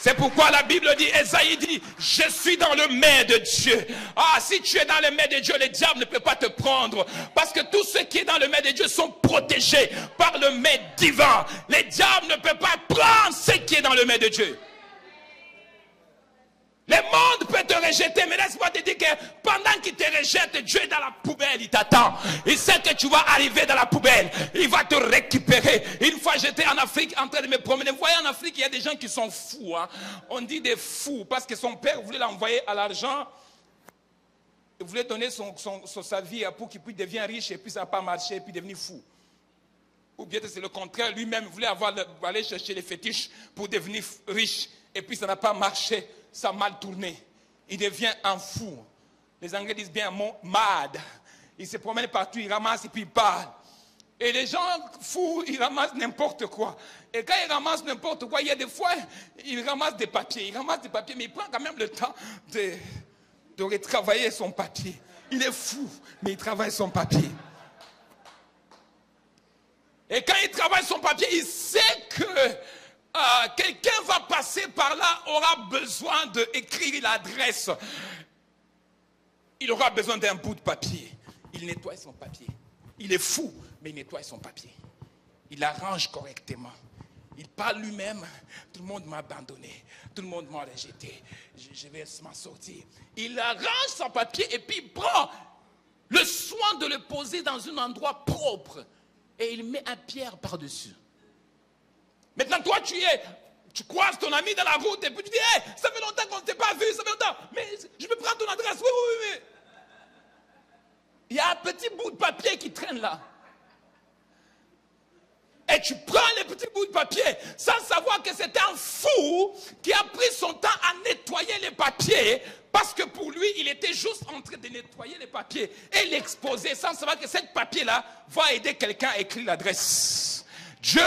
C'est pourquoi la Bible dit, Esaïe dit, je suis dans le mets de Dieu. Ah, si tu es dans le mets de Dieu, le diable ne peut pas te prendre. Parce que tous ceux qui sont dans le mets de Dieu sont protégés par le mets divin. Le diable ne peut pas prendre ce qui est dans le mets de Dieu. Le monde peut te rejeter, mais laisse-moi te dire que pendant qu'il te rejette, Dieu est dans la poubelle, il t'attend. Il sait que tu vas arriver dans la poubelle, il va te récupérer. Une fois j'étais en Afrique en train de me promener. Vous voyez en Afrique, il y a des gens qui sont fous. Hein? On dit des fous parce que son père voulait l'envoyer à l'argent. Il voulait donner sa vie pour qu'il puisse devenir riche et puis ça n'a pas marché et puis devenir fou. Ou bien c'est le contraire, lui-même voulait aller chercher les fétiches pour devenir riche et puis ça n'a pas marché. Ça a mal tourné. Il devient un fou. Les Anglais disent bien mad. Il se promène partout, il ramasse et puis il parle. Et les gens fous, ils ramassent n'importe quoi. Et quand ils ramassent n'importe quoi, il y a des fois, ils ramassent des papiers. Ils ramassent des papiers, mais il prend quand même le temps de retravailler son papier. Il est fou, mais il travaille son papier. Et quand il travaille son papier, il sait que quelqu'un va passer par là, aura besoin d'écrire l'adresse. Il aura besoin d'un bout de papier. Il nettoie son papier. Il est fou, mais il nettoie son papier. Il arrange correctement. Il parle lui-même. Tout le monde m'a abandonné. Tout le monde m'a rejeté. Je vais m'en sortir. Il arrange son papier et puis il prend le soin de le poser dans un endroit propre. Et il met un pierre par-dessus. Maintenant, toi, tu croises ton ami dans la route et puis tu dis, hey, ça fait longtemps qu'on ne s'est pas vu, ça fait longtemps, mais je peux prendre ton adresse. Oui. Il y a un petit bout de papier qui traîne là. Et tu prends les petits bouts de papier sans savoir que c'est un fou qui a pris son temps à nettoyer les papiers parce que pour lui, il était juste en train de nettoyer les papiers et l'exposer sans savoir que ce papier-là va aider quelqu'un à écrire l'adresse. Dieu,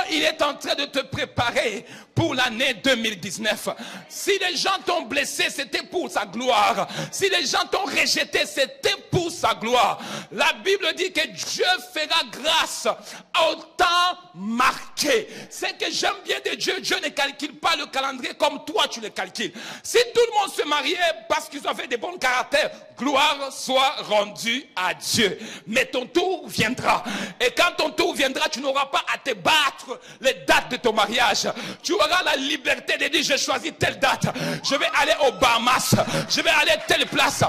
il est en train de te préparer pour l'année 2019. Si les gens t'ont blessé, c'était pour sa gloire. Si les gens t'ont rejeté, c'était pour sa gloire. La Bible dit que Dieu fera grâce au temps marqué. C'est que j'aime bien de Dieu. Dieu ne calcule pas le calendrier comme toi tu le calcules. Si tout le monde se mariait parce qu'ils avaient des bons caractères, gloire soit rendue à Dieu. Mais ton tour viendra. Et quand ton tour viendra, tu n'auras pas à te battre les dates de ton mariage. Tu auras auras la liberté de dire, je choisis telle date, je vais aller aux Bahamas, je vais aller à telle place.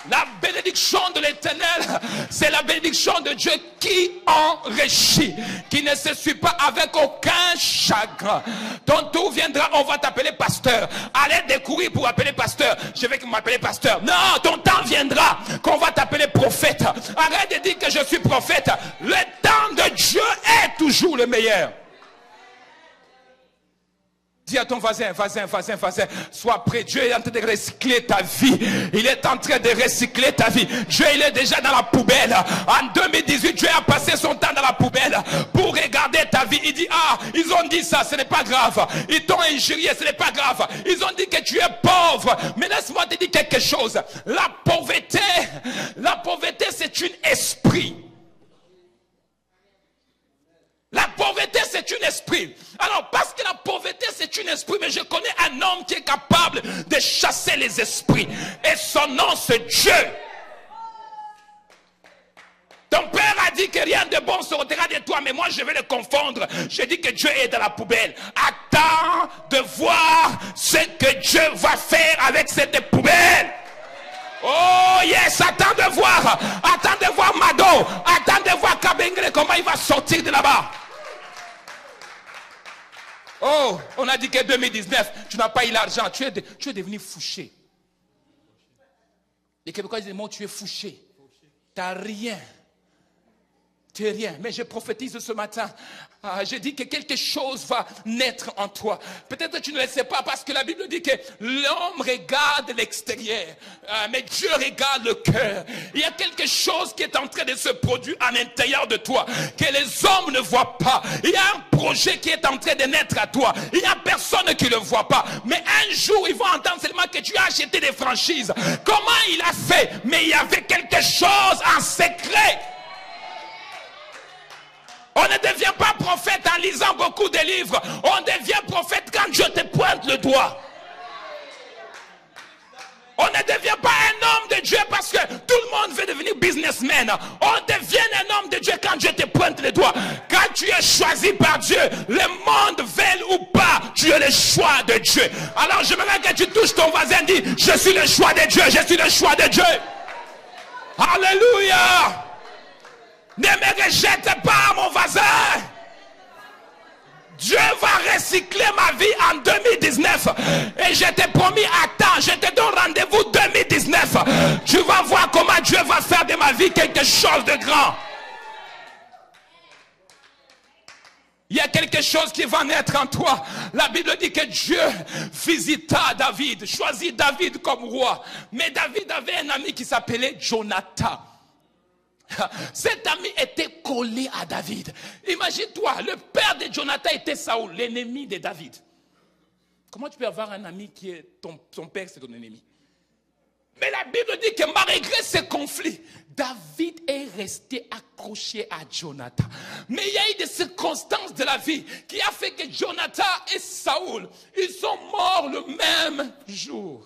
La bénédiction de l'Éternel, c'est la bénédiction de Dieu qui enrichit, qui ne se suit pas avec aucun chagrin. Ton tour viendra, on va t'appeler pasteur. Allez découvrir pour appeler pasteur. Je veux que vous m'appelez pasteur. Non, ton temps viendra qu'on va t'appeler prophète. Arrête de dire que je suis prophète. Le temps de Dieu est toujours le meilleur. Dis à ton voisin, sois prêt. Dieu est en train de recycler ta vie. Il est en train de recycler ta vie. Dieu, il est déjà dans la poubelle. En 2018, Dieu a passé son temps dans la poubelle pour regarder ta vie. Il dit, ah, ils ont dit ça, ce n'est pas grave. Ils t'ont injurié, ce n'est pas grave. Ils ont dit que tu es pauvre. Mais laisse-moi te dire quelque chose. La pauvreté, c'est un esprit. La pauvreté, c'est un esprit. Alors, parce que la pauvreté, c'est un esprit, mais je connais un homme qui est capable de chasser les esprits. Et son nom, c'est Dieu. Ton père a dit que rien de bon sortira de toi, mais moi, je vais le confondre. Je dis que Dieu est dans la poubelle. Attends de voir ce que Dieu va faire avec cette poubelle. Oh yes, attends de voir Mado, attends de voir Kabengele, comment il va sortir de là-bas. Oh, on a dit que 2019, tu n'as pas eu l'argent, tu es devenu fouché. Les Québécois disent, moi tu es fouché, tu n'as rien. Tu es rien, mais je prophétise ce matin. Je dis que quelque chose va naître en toi. Peut-être que tu ne le sais pas parce que la Bible dit que l'homme regarde l'extérieur, mais Dieu regarde le cœur. Il y a quelque chose qui est en train de se produire à l'intérieur de toi que les hommes ne voient pas. Il y a un projet qui est en train de naître à toi. Il n'y a personne qui ne le voit pas. Mais un jour, ils vont entendre seulement que tu as acheté des franchises. Comment il a fait? Mais il y avait quelque chose en secret. On ne devient pas prophète en lisant beaucoup de livres. On devient prophète quand Dieu te pointe le doigt. On ne devient pas un homme de Dieu parce que tout le monde veut devenir businessman. On devient un homme de Dieu quand Dieu te pointe le doigt. Quand tu es choisi par Dieu, le monde veut ou pas, tu es le choix de Dieu. Alors j'aimerais que tu touches ton voisin et dis, je suis le choix de Dieu, je suis le choix de Dieu. Alléluia. Ne me rejette pas, mon voisin. Dieu va recycler ma vie en 2019. Et je t'ai promis, attends, je te donne rendez-vous 2019. Tu vas voir comment Dieu va faire de ma vie quelque chose de grand. Il y a quelque chose qui va naître en toi. La Bible dit que Dieu visita David, choisit David comme roi. Mais David avait un ami qui s'appelait Jonathan. Cet ami était collé à David. Imagine-toi, le père de Jonathan était Saoul, l'ennemi de David. Comment tu peux avoir un ami qui est ton père, c'est ton ennemi? Mais la Bible dit que malgré ce conflit, David est resté accroché à Jonathan. Mais il y a eu des circonstances de la vie qui a fait que Jonathan et Saoul, ils sont morts le même jour.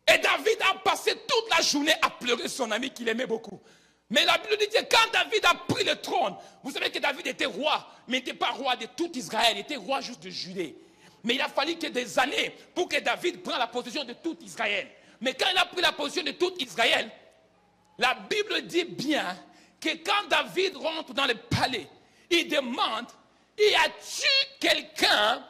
Et David a passé toute la journée à pleurer son ami qu'il aimait beaucoup. Mais la Bible dit que quand David a pris le trône, vous savez que David était roi, mais il n'était pas roi de tout Israël, il était roi juste de Judée. Mais il a fallu que des années pour que David prenne la position de tout Israël. Mais quand il a pris la position de tout Israël, la Bible dit bien que quand David rentre dans le palais, il demande, y a-t-il quelqu'un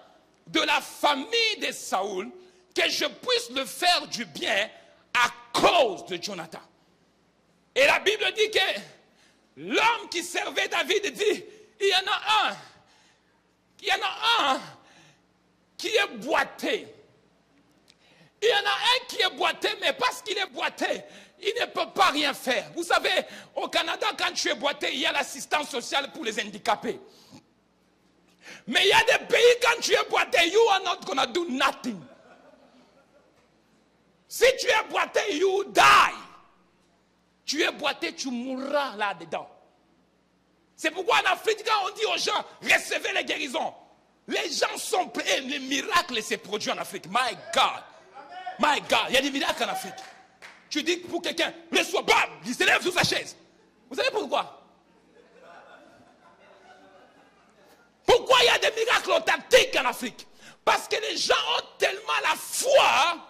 de la famille de Saoul que je puisse le faire du bien à cause de Jonathan? Et la Bible dit que l'homme qui servait David dit, il y en a un qui est boité. Il y en a un qui est boité, mais parce qu'il est boité, il ne peut pas rien faire. Vous savez, au Canada, quand tu es boité, il y a l'assistance sociale pour les handicapés. Mais il y a des pays, quand tu es boité, you are not gonna do nothing. Si tu es boité, you die. Tu es boité, tu mourras là-dedans. C'est pourquoi en Afrique, quand on dit aux gens, recevez les guérisons, les gens sont prêts, les miracles se produisent en Afrique. My God. My God, il y a des miracles en Afrique. Tu dis pour quelqu'un, reçois, bam, il se lève sur sa chaise. Vous savez pourquoi? Pourquoi il y a des miracles authentiques en Afrique? Parce que les gens ont tellement la foi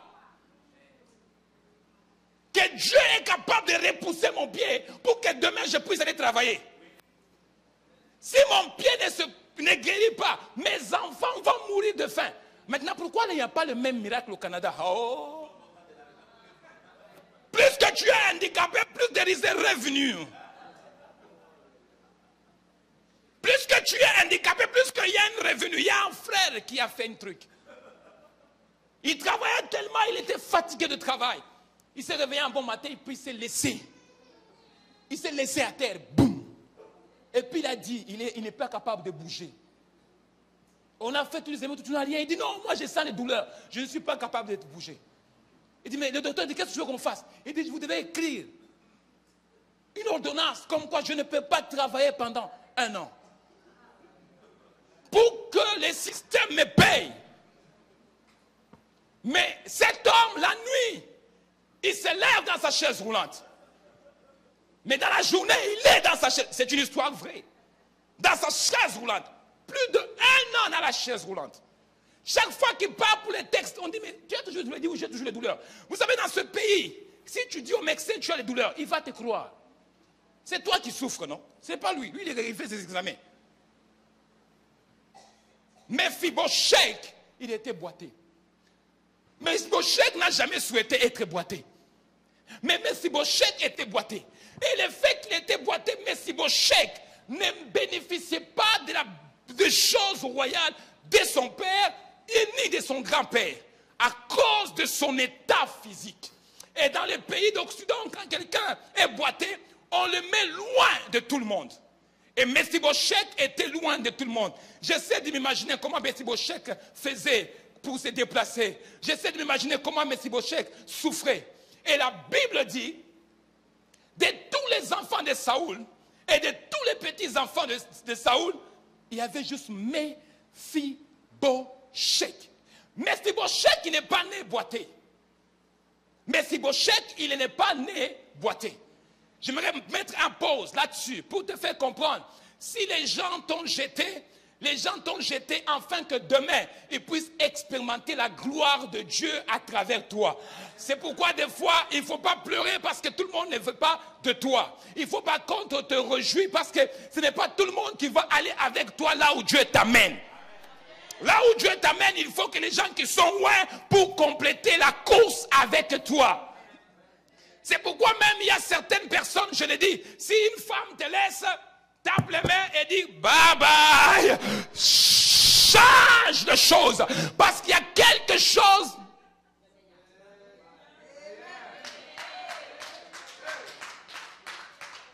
que Dieu est capable de repousser mon pied pour que demain je puisse aller travailler. Si mon pied ne guérit pas, mes enfants vont mourir de faim. Maintenant, pourquoi il n'y a pas le même miracle au Canada? Oh! Plus que tu es handicapé, plus there is a revenue. Plus que tu es handicapé, plus qu'il y a un revenu. Il y a un frère qui a fait un truc. Il travaillait tellement, il était fatigué de travail. Il s'est réveillé un bon matin et puis il s'est laissé. Il s'est laissé à terre. Boum. Et puis il a dit, il n'est pas capable de bouger. On a fait tous les émotions, tu n'as rien. Il dit, non, moi je sens les douleurs. Je ne suis pas capable de bouger. Il dit, mais le docteur dit, qu'est-ce que tu veux qu'on fasse? Il dit, vous devez écrire une ordonnance comme quoi je ne peux pas travailler pendant 1 an. Pour que les systèmes me payent. Mais cet homme, la nuit, il se lève dans sa chaise roulante. Mais dans la journée, il est dans sa chaise. C'est une histoire vraie. Dans sa chaise roulante. Plus de 1 an dans la chaise roulante. Chaque fois qu'il part pour les textes, on dit, mais tu as toujours les douleurs? Il dit, oui, j'ai toujours les douleurs. Vous savez, dans ce pays, si tu dis au médecin tu as les douleurs, il va te croire. C'est toi qui souffres, non? C'est pas lui. Lui, il fait ses examens. Mephibosheth, il était boité. Mephibosheth n'a jamais souhaité être boité. Mais Mephibosheth était boité. Et le fait qu'il était boité, Mephibosheth ne bénéficiait pas des choses royales de son père et ni de son grand-père à cause de son état physique. Et dans les pays d'Occident, quand quelqu'un est boité, on le met loin de tout le monde. Et Mephibosheth était loin de tout le monde. J'essaie de m'imaginer comment Mephibosheth faisait pour se déplacer. J'essaie de m'imaginer comment Mephibosheth souffrait. Et la Bible dit, de tous les enfants de Saoul et de tous les petits enfants de Saoul, il y avait juste Mephibosheth. Mephibosheth, il n'est pas né boité. Mephibosheth, il n'est pas né boité. J'aimerais mettre en pause là-dessus pour te faire comprendre. Si les gens t'ont jeté, les gens t'ont jeté afin que demain, ils puissent expérimenter la gloire de Dieu à travers toi. C'est pourquoi des fois, il ne faut pas pleurer parce que tout le monde ne veut pas de toi. Il ne faut pas qu'on te réjouisse parce que ce n'est pas tout le monde qui va aller avec toi là où Dieu t'amène. Là où Dieu t'amène, il faut que les gens qui sont loin pour compléter la course avec toi. C'est pourquoi même il y a certaines personnes, je le dis, si une femme te laisse, tape les mains et dit bye bye, change de choses, parce qu'il y a quelque chose.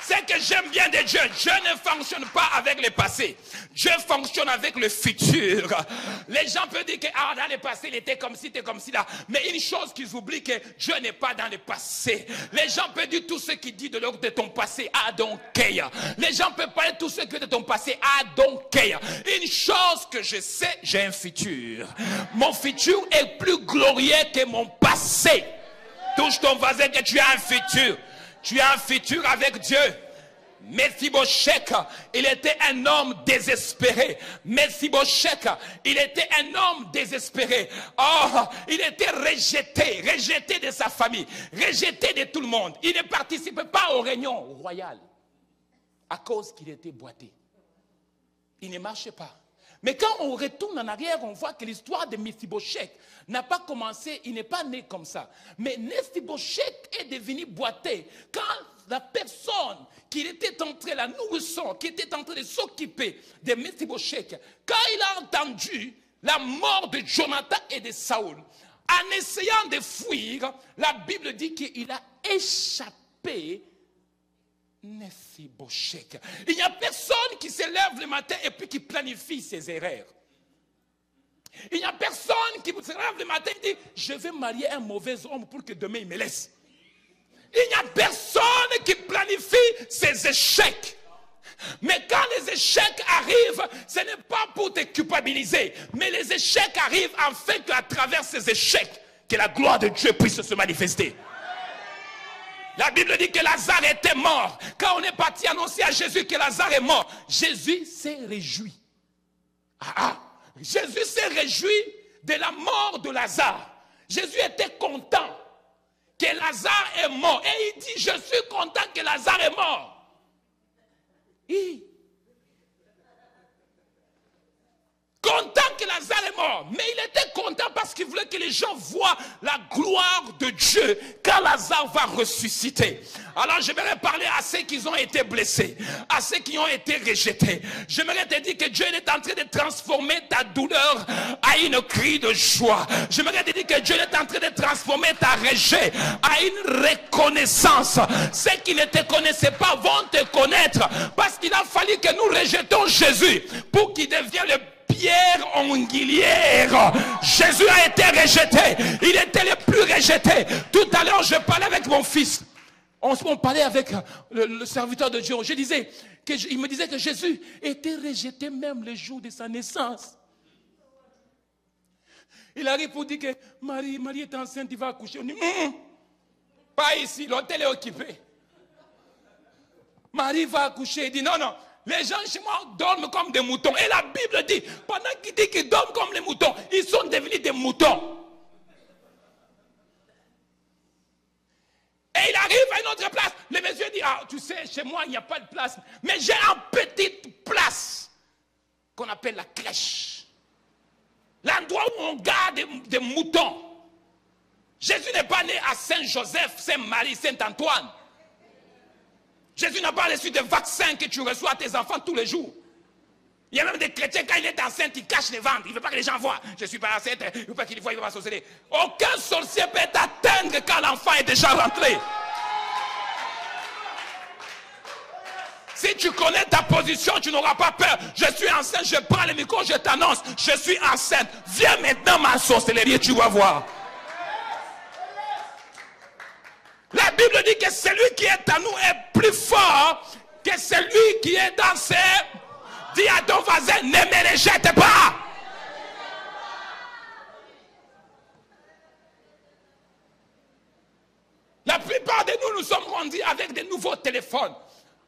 C'est que j'aime bien de Dieu. Dieu ne fonctionne pas avec le passé. Dieu fonctionne avec le futur. Les gens peuvent dire que dans le passé, il était comme ci, était comme ci là. Mais une chose qu'ils oublient, que Dieu n'est pas dans le passé. Les gens peuvent dire tout ce qu'ils disent de ton passé. Ah donc, les gens peuvent parler tout ce que de ton passé. Ah donc, une chose que je sais, j'ai un futur. Mon futur est plus glorieux que mon passé. Touche ton voisin que tu as un futur. Tu as un futur avec Dieu. Mephibosheth, il était un homme désespéré. Mephibosheth, il était un homme désespéré. Oh, il était rejeté de sa famille, rejeté de tout le monde. Il ne participait pas aux réunions royales à cause qu'il était boité. Il ne marchait pas. Mais quand on retourne en arrière, on voit que l'histoire de Mephibosheth n'a pas commencé, il n'est pas né comme ça. Mais Mephibosheth est devenu boité quand la personne qui était en train, la nourrisson, qui était en train de s'occuper de Mephibosheth, quand il a entendu la mort de Jonathan et de Saoul, en essayant de fuir, la Bible dit qu'il a échappé Mephibosheth. Il n'y a personne qui se lève le matin et puis qui planifie ses erreurs. Il n'y a personne qui se lève le matin et dit je vais marier un mauvais homme pour que demain il me laisse. Il n'y a personne qui planifie ses échecs. Mais quand les échecs arrivent, ce n'est pas pour te culpabiliser, mais les échecs arrivent afin qu'à travers ces échecs, que la gloire de Dieu puisse se manifester. La Bible dit que Lazare était mort. Quand on est parti annoncer à Jésus que Lazare est mort, Jésus s'est réjoui. Jésus s'est réjoui de la mort de Lazare. Jésus était content que Lazare est mort. Et il dit, je suis content que Lazare est mort. Content que Lazare est mort. Mais il était content parce qu'il voulait que les gens voient la gloire de Dieu quand Lazare va ressusciter. Alors j'aimerais parler à ceux qui ont été blessés, à ceux qui ont été rejetés. J'aimerais te dire que Dieu est en train de transformer ta douleur à une cri de joie. J'aimerais te dire que Dieu est en train de transformer ta rejet à une reconnaissance. Ceux qui ne te connaissaient pas vont te connaître parce qu'il a fallu que nous rejetons Jésus pour qu'il devienne le pierre angulière. Jésus a été rejeté. Il était le plus rejeté. Tout à l'heure, je parlais avec mon fils. On parlait avec le serviteur de Dieu. Il me disait que Jésus était rejeté même le jour de sa naissance. Il arrive pour dire que Marie est enceinte, il va accoucher. On dit, pas ici, l'hôtel est occupé. Marie va accoucher. Il dit, non. Les gens chez moi dorment comme des moutons. Et la Bible dit, pendant qu'il dit qu'ils dorment comme les moutons, ils sont devenus des moutons. Et il arrive à une autre place. Le monsieur dit, tu sais, chez moi, il n'y a pas de place. Mais j'ai une petite place qu'on appelle la crèche. L'endroit où on garde des moutons. Jésus n'est pas né à Saint-Joseph, Saint-Marie, Saint-Antoine. Jésus n'a pas reçu de vaccin que tu reçois à tes enfants tous les jours. Il y a même des chrétiens, quand il est enceinte, il cache les ventres. Il ne veut pas que les gens voient. Je ne suis pas enceinte, il ne veut pas qu'ils voient, il ne veut pas sorceler. Aucun sorcier peut t'atteindre quand l'enfant est déjà rentré. Si tu connais ta position, tu n'auras pas peur. Je suis enceinte, je prends le micro, je t'annonce. Je suis enceinte. Viens maintenant ma sorcellerie et tu vas voir. La Bible dit que celui qui est en nous est plus fort que celui qui est dans ses... Dis à ton voisin, ne me rejette pas. La plupart de nous sommes rendus avec des nouveaux téléphones.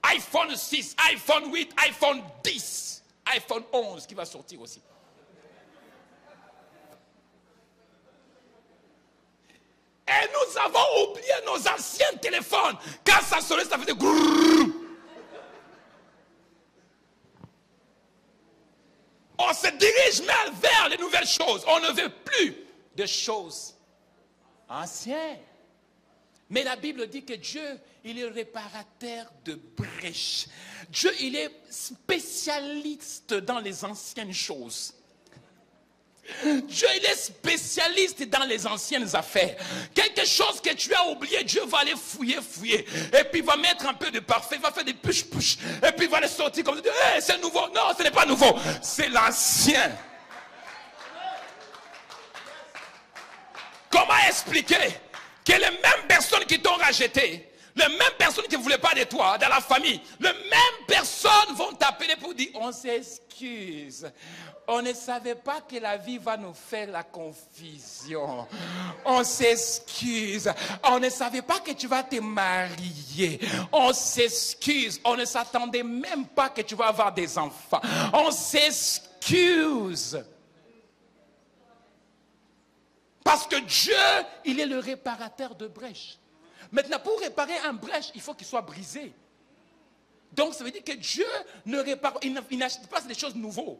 iPhone 6, iPhone 8, iPhone 10, iPhone 11 qui va sortir aussi. Et nous avons oublié nos anciens téléphones. Quand ça sonnait, ça faisait grrrr. On se dirige même vers les nouvelles choses. On ne veut plus de choses anciennes. Mais la Bible dit que Dieu, il est réparateur de brèches. Dieu, il est spécialiste dans les anciennes choses. Dieu, il est spécialiste dans les anciennes affaires. Quelque chose que tu as oublié, Dieu va aller fouiller. Et puis il va mettre un peu de parfum, il va faire des push. Et puis il va les sortir comme ça. Hey, c'est nouveau. Non, ce n'est pas nouveau. C'est l'ancien. Comment expliquer que les mêmes personnes qui t'ont rejeté, les mêmes personnes qui ne voulaient pas de toi, dans la famille, les mêmes personnes vont t'appeler pour dire, on s'excuse. On ne savait pas que la vie va nous faire la confusion. On s'excuse. On ne savait pas que tu vas te marier. On s'excuse. On ne s'attendait même pas que tu vas avoir des enfants. On s'excuse. Parce que Dieu, il est le réparateur de brèches. Maintenant, pour réparer un brèche, il faut qu'il soit brisé. Donc, ça veut dire que Dieu ne répare, il n'achète pas des choses nouvelles.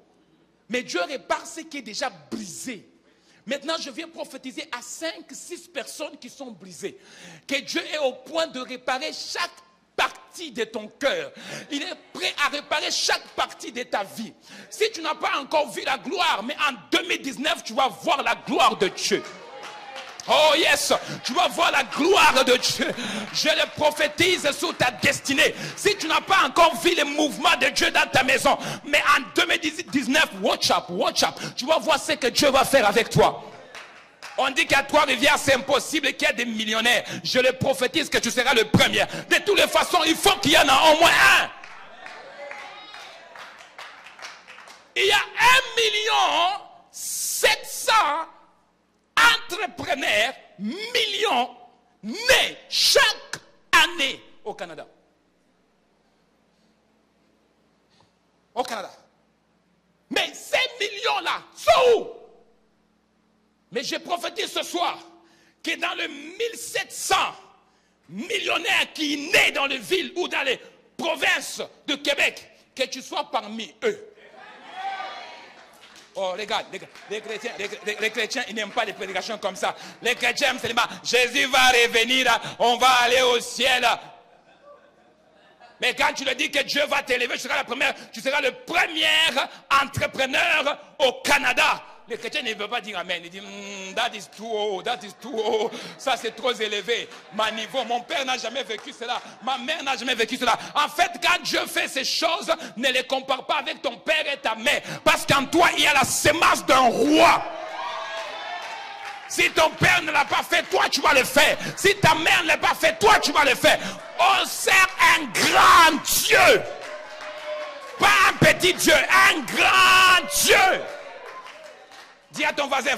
Mais Dieu répare ce qui est déjà brisé. Maintenant, je viens prophétiser à 5-6 personnes qui sont brisées. Que Dieu est au point de réparer chaque partie de ton cœur. Il est prêt à réparer chaque partie de ta vie. Si tu n'as pas encore vu la gloire, mais en 2019, tu vas voir la gloire de Dieu. Oh yes, tu vas voir la gloire de Dieu. Je le prophétise sur ta destinée. Si tu n'as pas encore vu les mouvements de Dieu dans ta maison, mais en 2019, watch up. Tu vas voir ce que Dieu va faire avec toi. On dit qu'à Trois-Rivières, c'est impossible qu'il y ait des millionnaires. Je le prophétise que tu seras le premier. De toutes les façons, il faut qu'il y en ait au moins un. Il y a 1,7 million entrepreneurs, millions, nés chaque année au Canada. Au Canada. Mais ces millions-là sont où? Mais je prophétise ce soir que dans le 1700 millionnaires qui naissent dans les villes ou dans les provinces de Québec, que tu sois parmi eux. Oh, regarde, les chrétiens, ils n'aiment pas les prédications comme ça. Les chrétiens, c'est Jésus va revenir, on va aller au ciel. Mais quand tu le dis que Dieu va t'élever, tu seras le premier entrepreneur au Canada. Les chrétiens ne veulent pas dire amen. Ils disent, that is too haut, ça c'est trop élevé. Mon père n'a jamais vécu cela. Ma mère n'a jamais vécu cela. En fait, quand Dieu fait ces choses, ne les compare pas avec ton père et ta mère. Parce qu'en toi, il y a la sémence d'un roi. Si ton père ne l'a pas fait, toi tu vas le faire. Si ta mère ne l'a pas fait, toi tu vas le faire. On sert un grand Dieu. Pas un petit Dieu, un grand Dieu. Dis à ton voisin,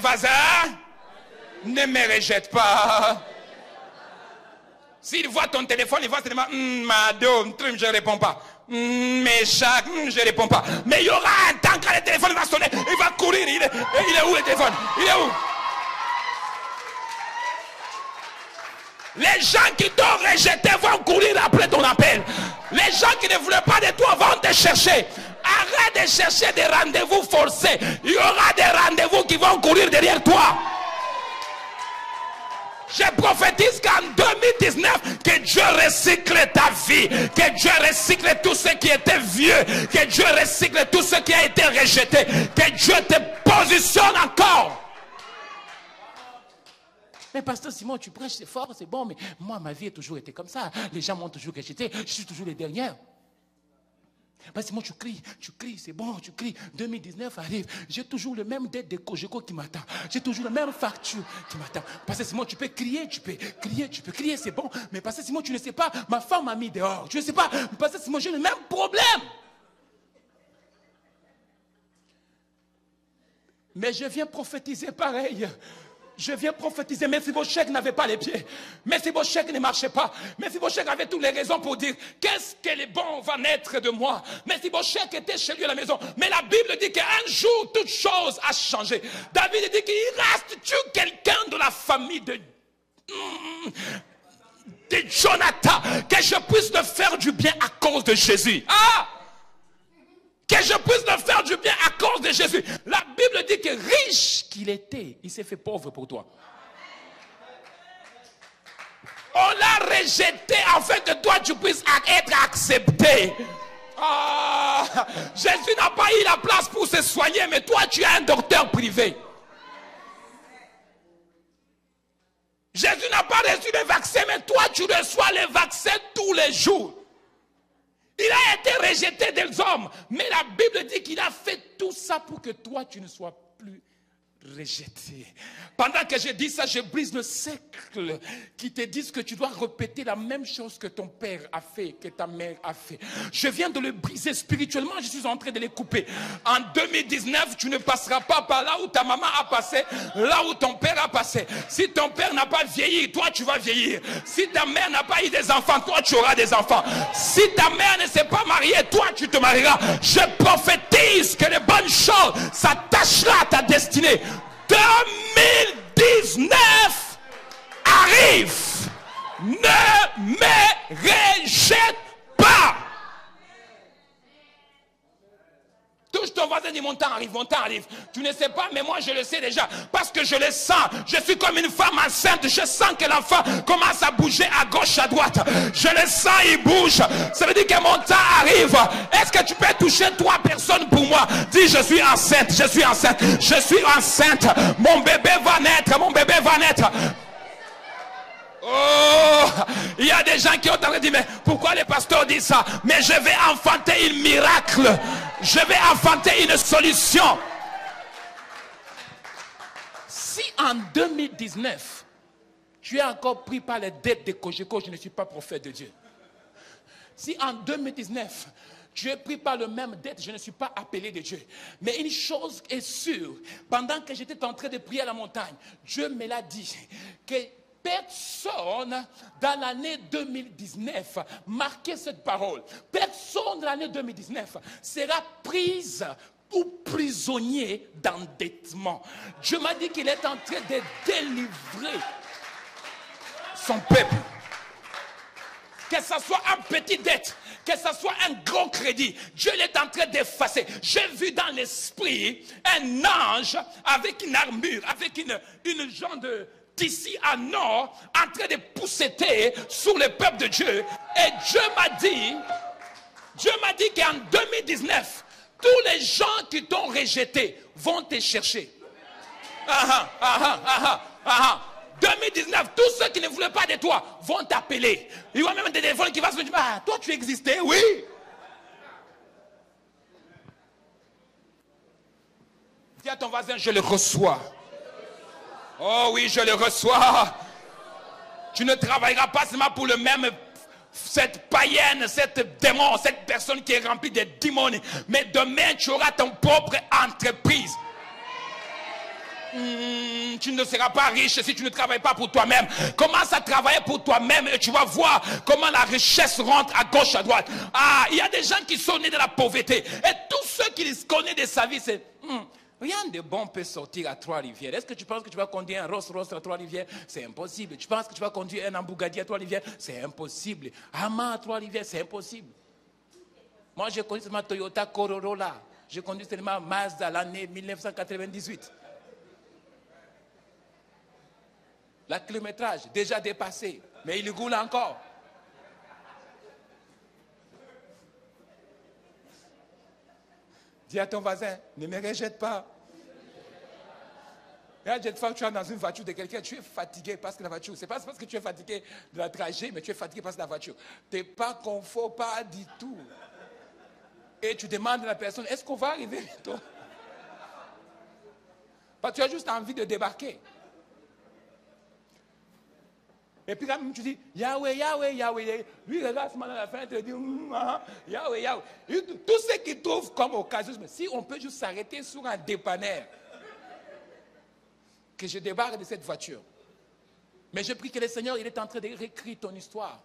ne me rejette pas. S'il voit ton téléphone, il voit seulement, madame, je ne réponds pas. Mais chaque, je ne réponds pas. Mais il y aura un temps quand le téléphone va sonner, il va courir. Il est où le téléphone? Il est où? Les gens qui t'ont rejeté vont courir après ton appel. Les gens qui ne voulaient pas de toi vont te chercher. Arrête de chercher des rendez-vous forcés. Il y aura des rendez-vous qui vont courir derrière toi. Je prophétise qu'en 2019, que Dieu recycle ta vie, que Dieu recycle tout ce qui était vieux, que Dieu recycle tout ce qui a été rejeté, que Dieu te positionne encore. Mais pasteur Simon, tu prêches, c'est fort, c'est bon, mais moi, ma vie a toujours été comme ça. Les gens m'ont toujours rejeté, je suis toujours les dernières. Pasteur Simon, tu cries, c'est bon, tu cries. 2019 arrive, j'ai toujours le même dette de Cogeco qui m'attend. J'ai toujours la même facture qui m'attend. Pasteur Simon, tu peux crier, c'est bon. Mais pasteur Simon, tu ne sais pas, ma femme m'a mis dehors. Tu ne sais pas, pasteur Simon, j'ai le même problème. Mais je viens prophétiser pareil. Je viens prophétiser, Mephibosheth n'avait pas les pieds. Mephibosheth ne marchait pas. Mephibosheth avait toutes les raisons pour dire, qu'est-ce que le bon va naître de moi? Mephibosheth était chez lui à la maison. Mais la Bible dit qu'un jour, toute chose a changé. David dit qu'il reste-tu quelqu'un de la famille de Jonathan, que je puisse le faire du bien à cause de Jésus. Que je puisse le faire du bien à cause de Jésus. La Bible dit que riche qu'il était, il s'est fait pauvre pour toi. On l'a rejeté afin que toi tu puisses être accepté. Jésus n'a pas eu la place pour se soigner, mais toi tu es un docteur privé. Jésus n'a pas reçu le vaccin, mais toi tu reçois le vaccin tous les jours. Il a été rejeté des hommes, mais la Bible dit qu'il a fait tout ça pour que toi tu ne sois plus rejeté. Pendant que je dis ça, je brise le cercle qui te disent que tu dois répéter la même chose que ton père a fait, que ta mère a fait. Je viens de le briser spirituellement, je suis en train de les couper. En 2019, tu ne passeras pas par là où ta maman a passé, là où ton père a passé. Si ton père n'a pas vieilli, toi tu vas vieillir. Si ta mère n'a pas eu des enfants, toi tu auras des enfants. Si ta mère ne s'est pas mariée, toi tu te marieras. Je prophétise que les bonnes choses s'attachera à ta destinée. 2019 arrive. Ne me rejette pas. Touche ton voisin, dit mon temps arrive, mon temps arrive. Tu ne sais pas, mais moi je le sais déjà. Parce que je le sens. Je suis comme une femme enceinte. Je sens que l'enfant commence à bouger à gauche, à droite. Je le sens, il bouge. Ça veut dire que mon temps arrive. Est-ce que tu peux toucher 3 personnes pour moi? Dis, je suis enceinte, je suis enceinte, je suis enceinte. Mon bébé va naître, mon bébé va naître. Oh, il y a des gens qui ont entendu dire, mais pourquoi les pasteurs disent ça? Mais je vais enfanter un miracle. Je vais enfanter une solution. Si en 2019, tu es encore pris par les dettes de Cogeco, je ne suis pas prophète de Dieu. Si en 2019, tu es pris par le même dette, je ne suis pas appelé de Dieu. Mais une chose est sûre, pendant que j'étais en train de prier à la montagne, Dieu me l'a dit, que personne dans l'année 2019, marquez cette parole, personne dans l'année 2019 sera prise ou prisonnier d'endettement. Dieu m'a dit qu'il est en train de délivrer son peuple. Que ce soit un petit dette, que ce soit un grand crédit, Dieu est en train d'effacer. J'ai vu dans l'esprit un ange avec une armure, avec une genre de tissu en or, en train de pousseter sur le peuple de Dieu. Et Dieu m'a dit qu'en 2019, tous les gens qui t'ont rejeté vont te chercher. 2019, tous ceux qui ne voulaient pas de toi vont t'appeler. Il y aura même des téléphones qui vont se dire, ah, toi tu existais, oui. Dis à ton voisin, je le reçois. Oh oui, je le reçois. Tu ne travailleras pas seulement pour le même, cette païenne, cette démon, cette personne qui est remplie de démons. Mais demain, tu auras ton propre entreprise. Tu ne seras pas riche si tu ne travailles pas pour toi-même. Commence à travailler pour toi-même et tu vas voir comment la richesse rentre à gauche, à droite. Ah, il y a des gens qui sont nés de la pauvreté. Et tous ceux qui connaissent de sa vie, c'est... rien de bon peut sortir à Trois-Rivières. Est-ce que tu penses que tu vas conduire un Rolls-Royce à Trois-Rivières? C'est impossible. Tu penses que tu vas conduire un Bugatti à Trois-Rivières? C'est impossible. Ama à Trois-Rivières, c'est impossible. Moi, j'ai conduit seulement Toyota Corolla. J'ai conduit seulement Mazda l'année 1998. La kilométrage, déjà dépassé, mais il roule encore. Dis à ton voisin, ne me rejette pas. Et à cette fois, tu es dans une voiture de quelqu'un, tu es fatigué parce que la voiture, c'est pas parce que tu es fatigué de la trajet, mais tu es fatigué parce que la voiture. Tu n'es pas confort, pas du tout. Et tu demandes à la personne, est-ce qu'on va arriver bientôt? Parce que tu as juste envie de débarquer. Et puis quand même tu dis, Yahweh, Yahweh, Yahweh. Lui, il regarde à la fenêtre et dit, Yahweh, Yahweh. Tout ce qu'il trouve comme occasion, si on peut juste s'arrêter sur un dépanneur, que je débarque de cette voiture. Mais je prie que le Seigneur, il est en train de réécrire ton histoire.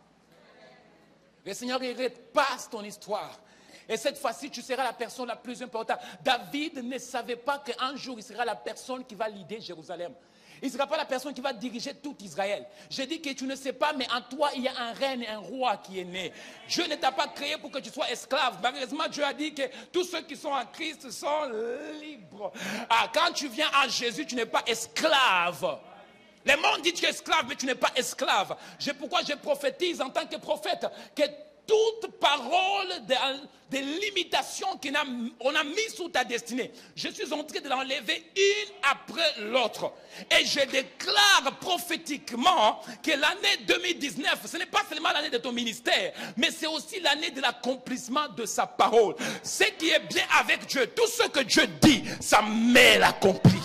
Le Seigneur, il repasse ton histoire. Et cette fois-ci, tu seras la personne la plus importante. David ne savait pas qu'un jour, il sera la personne qui va leader Jérusalem. Il ne sera pas la personne qui va diriger tout Israël. J'ai dit que tu ne sais pas, mais en toi, il y a un reine, un roi qui est né. Dieu ne t'a pas créé pour que tu sois esclave. Malheureusement, Dieu a dit que tous ceux qui sont en Christ sont libres. Ah, quand tu viens en Jésus, tu n'es pas esclave. Le monde dit que tu es esclave, mais tu n'es pas esclave. C'est pourquoi je prophétise en tant que prophète que toute parole de limitation qu'on a mis sous ta destinée, je suis en train de l'enlever une après l'autre. Et je déclare prophétiquement que l'année 2019, ce n'est pas seulement l'année de ton ministère, mais c'est aussi l'année de l'accomplissement de sa parole. Ce qui est bien avec Dieu, tout ce que Dieu dit, ça met l'accompli.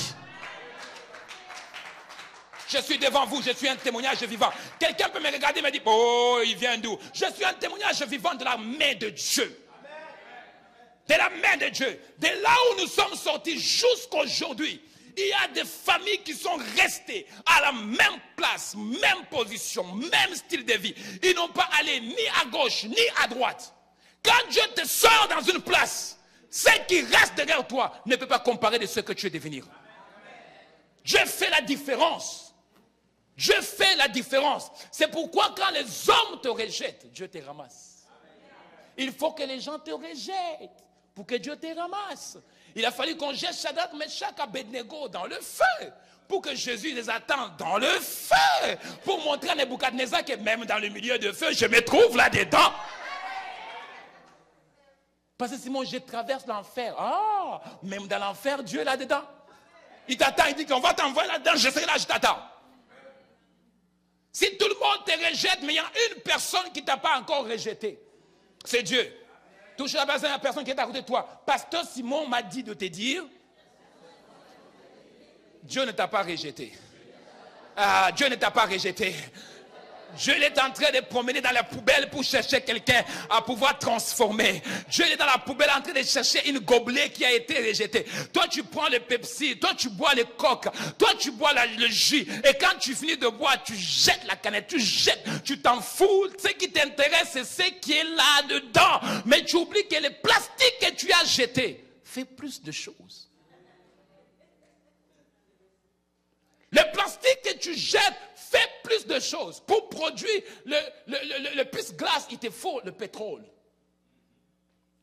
Je suis devant vous, je suis un témoignage vivant. Quelqu'un peut me regarder et me dire, oh, il vient d'où? Je suis un témoignage vivant de la main de Dieu. De la main de Dieu. De là où nous sommes sortis jusqu'aujourd'hui, il y a des familles qui sont restées à la même place, même position, même style de vie. Ils n'ont pas allé ni à gauche, ni à droite. Quand Dieu te sort dans une place, ce qui reste derrière toi ne peut pas comparer de ce que tu es devenir. Dieu fait la différence. Dieu fait la différence. C'est pourquoi quand les hommes te rejettent, Dieu te ramasse. Il faut que les gens te rejettent pour que Dieu te ramasse. Il a fallu qu'on jette Shadrach, Meshach, Abednego dans le feu pour que Jésus les attende dans le feu, pour montrer à Nebuchadnezzar que même dans le milieu du feu, je me trouve là-dedans. Parce que Simon, je traverse l'enfer. Ah, même dans l'enfer, Dieu est là-dedans. Il t'attend, il dit qu'on va t'envoyer là-dedans, je serai là, je t'attends. Si tout le monde te rejette, mais il y a une personne qui ne t'a pas encore rejeté, c'est Dieu. Touche la personne à la personne qui est à côté de toi. Pasteur Simon m'a dit de te dire, Dieu ne t'a pas rejeté. Ah, Dieu ne t'a pas rejeté. Dieu est en train de promener dans la poubelle pour chercher quelqu'un à pouvoir transformer. Dieu est dans la poubelle en train de chercher une gobelet qui a été rejetée. Toi, tu prends le Pepsi, toi, tu bois le Coke, toi, tu bois le jus. Et quand tu finis de boire, tu jettes la canette, tu jettes, tu t'en fous. Ce qui t'intéresse, c'est ce qui est là-dedans. Mais tu oublies que le plastique que tu as jeté fait plus de choses. Le plastique que tu jettes fait plus de choses. Pour produire le pisse-glace, il te faut le pétrole.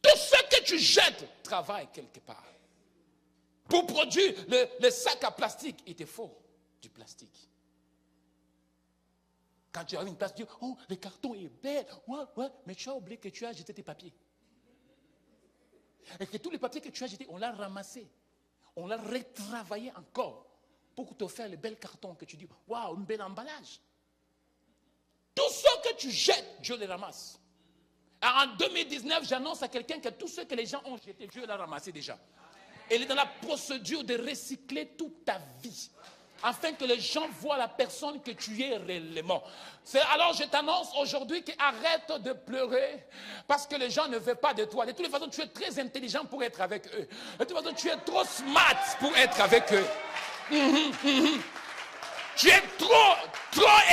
Tout ce que tu jettes travaille quelque part. Pour produire le sac à plastique, il te faut du plastique. Quand tu arrives à une place, tu dis, oh, le carton est belle. Ouais, mais tu as oublié que tu as jeté tes papiers. Et que tous les papiers que tu as jetés, on l'a ramassé. On l'a retravaillé encore pour te faire le bel carton que tu dis, waouh, un bel emballage. Tout ce que tu jettes, Dieu le ramasse. En 2019, j'annonce à quelqu'un que tout ce que les gens ont jeté, Dieu l'a ramassé déjà. Il est dans la procédure de recycler toute ta vie, afin que les gens voient la personne que tu es réellement. Alors je t'annonce aujourd'hui qu'arrête de pleurer parce que les gens ne veulent pas de toi. De toutes les façons, tu es très intelligent pour être avec eux. De toute façon, tu es trop smart pour être avec eux. Tu es trop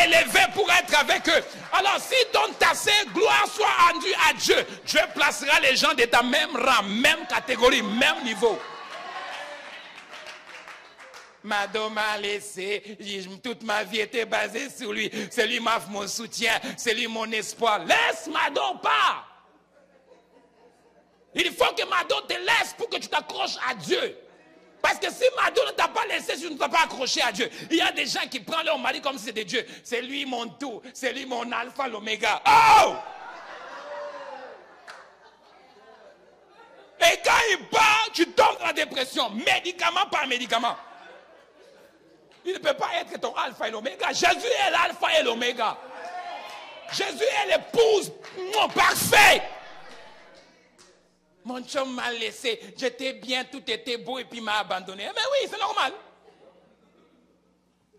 élevé pour être avec eux. Alors si ton tassé, gloire soit rendue à Dieu, Dieu placera les gens de ta même rang, même catégorie, même niveau. Mado m'a laissé, toute ma vie était basée sur lui. C'est lui mon soutien, c'est lui mon espoir. Laisse Mado pas. Il faut que Mado te laisse pour que tu t'accroches à Dieu. Parce que si Mado ne t'a pas laissé, si tu ne t'as pas accroché à Dieu, il y a des gens qui prennent leur mari comme si c'était Dieu. C'est lui mon tout, c'est lui mon alpha, l'oméga. Oh! Et quand il part, tu tombes dans la dépression, médicament par médicament. Il ne peut pas être ton alpha et l'oméga. Jésus est l'alpha et l'oméga. Jésus est l'épouse parfait. Mon chum m'a laissé, j'étais bien, tout était beau et puis il m'a abandonné. Mais oui, c'est normal.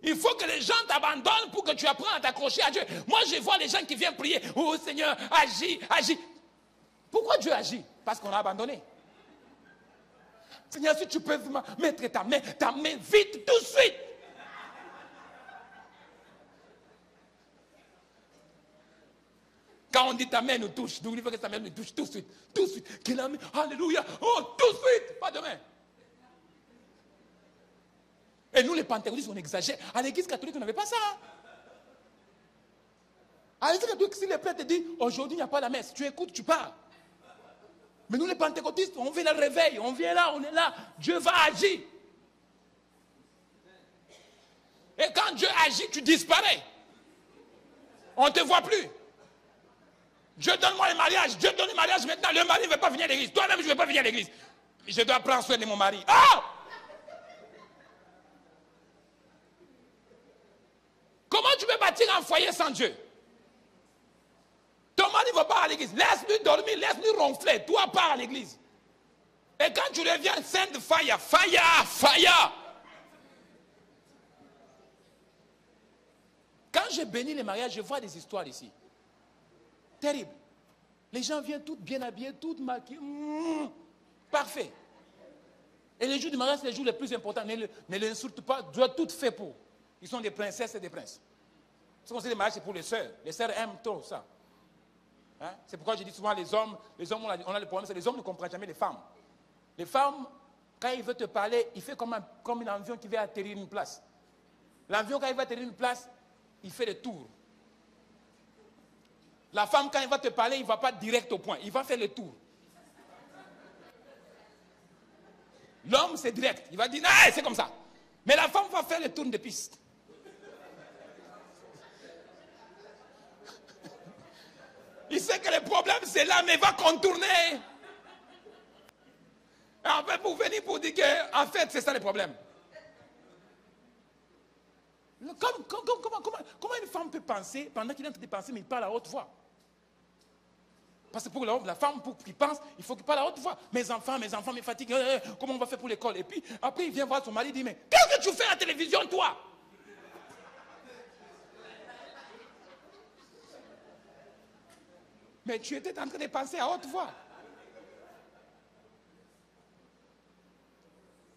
Il faut que les gens t'abandonnent pour que tu apprennes à t'accrocher à Dieu. Moi, je vois les gens qui viennent prier. Oh Seigneur, agis, agis. Pourquoi Dieu agit? Parce qu'on l'a abandonné. Seigneur, si tu peux mettre ta main vite, tout de suite. Quand on dit ta main nous touche, n'oublie pas que ta main nous touche tout de suite. Tout de suite. Que la main, alléluia. Oh, tout de suite. Pas demain. Et nous, les pentecôtistes, on exagère. À l'église catholique, on n'avait pas ça. À l'église catholique, si le prêtre te dit, aujourd'hui, il n'y a pas la messe, tu écoutes, tu pars. Mais nous, les pentecôtistes, on vient le réveil. On vient là, on est là. Dieu va agir. Et quand Dieu agit, tu disparais. On ne te voit plus. Dieu donne-moi le mariage. Dieu donne le mariage maintenant. Le mari ne veut pas venir à l'église. Toi-même, je ne veux pas venir à l'église. Je dois prendre soin de mon mari. Ah! Comment tu peux bâtir un foyer sans Dieu? Ton mari ne va pas à l'église. Laisse-lui dormir, laisse-lui ronfler. Toi, pars à l'église. Et quand tu reviens, send fire, fire, fire. Quand je bénis les mariages, je vois des histoires ici. Terrible. Les gens viennent toutes bien habillées, toutes maquillées. Parfait. Et les jours du mariage, c'est les jours les plus importants. Ne l'insulte pas, Dieu a tout fait pour. Ils sont des princesses et des princes. C'est comme si les mariages, c'est pour les sœurs. Les sœurs aiment trop ça. Hein? C'est pourquoi je dis souvent les hommes on a le problème, c'est que les hommes ne comprennent jamais les femmes. Les femmes, quand ils veulent te parler, il fait comme un avion qui va atterrir une place. L'avion, quand il va atterrir une place, il fait le tour. La femme, quand elle va te parler, il ne va pas direct au point. Il va faire le tour. L'homme, c'est direct. Il va dire, ah, c'est comme ça. Mais la femme va faire le tour de piste. Il sait que le problème, c'est là, mais il va contourner. Et en fait, pour venir pour dire que, en fait, c'est ça le problème. Comment une femme peut penser, pendant qu'il est en train de penser, mais il parle à haute voix? Parce que pour la femme, pour qu'il pense, il faut qu'il parle à haute voix. Mes enfants me fatiguent. Comment on va faire pour l'école? Et puis, après, il vient voir son mari et dit, mais qu'est-ce que tu fais à la télévision, toi? Mais tu étais en train de penser à haute voix.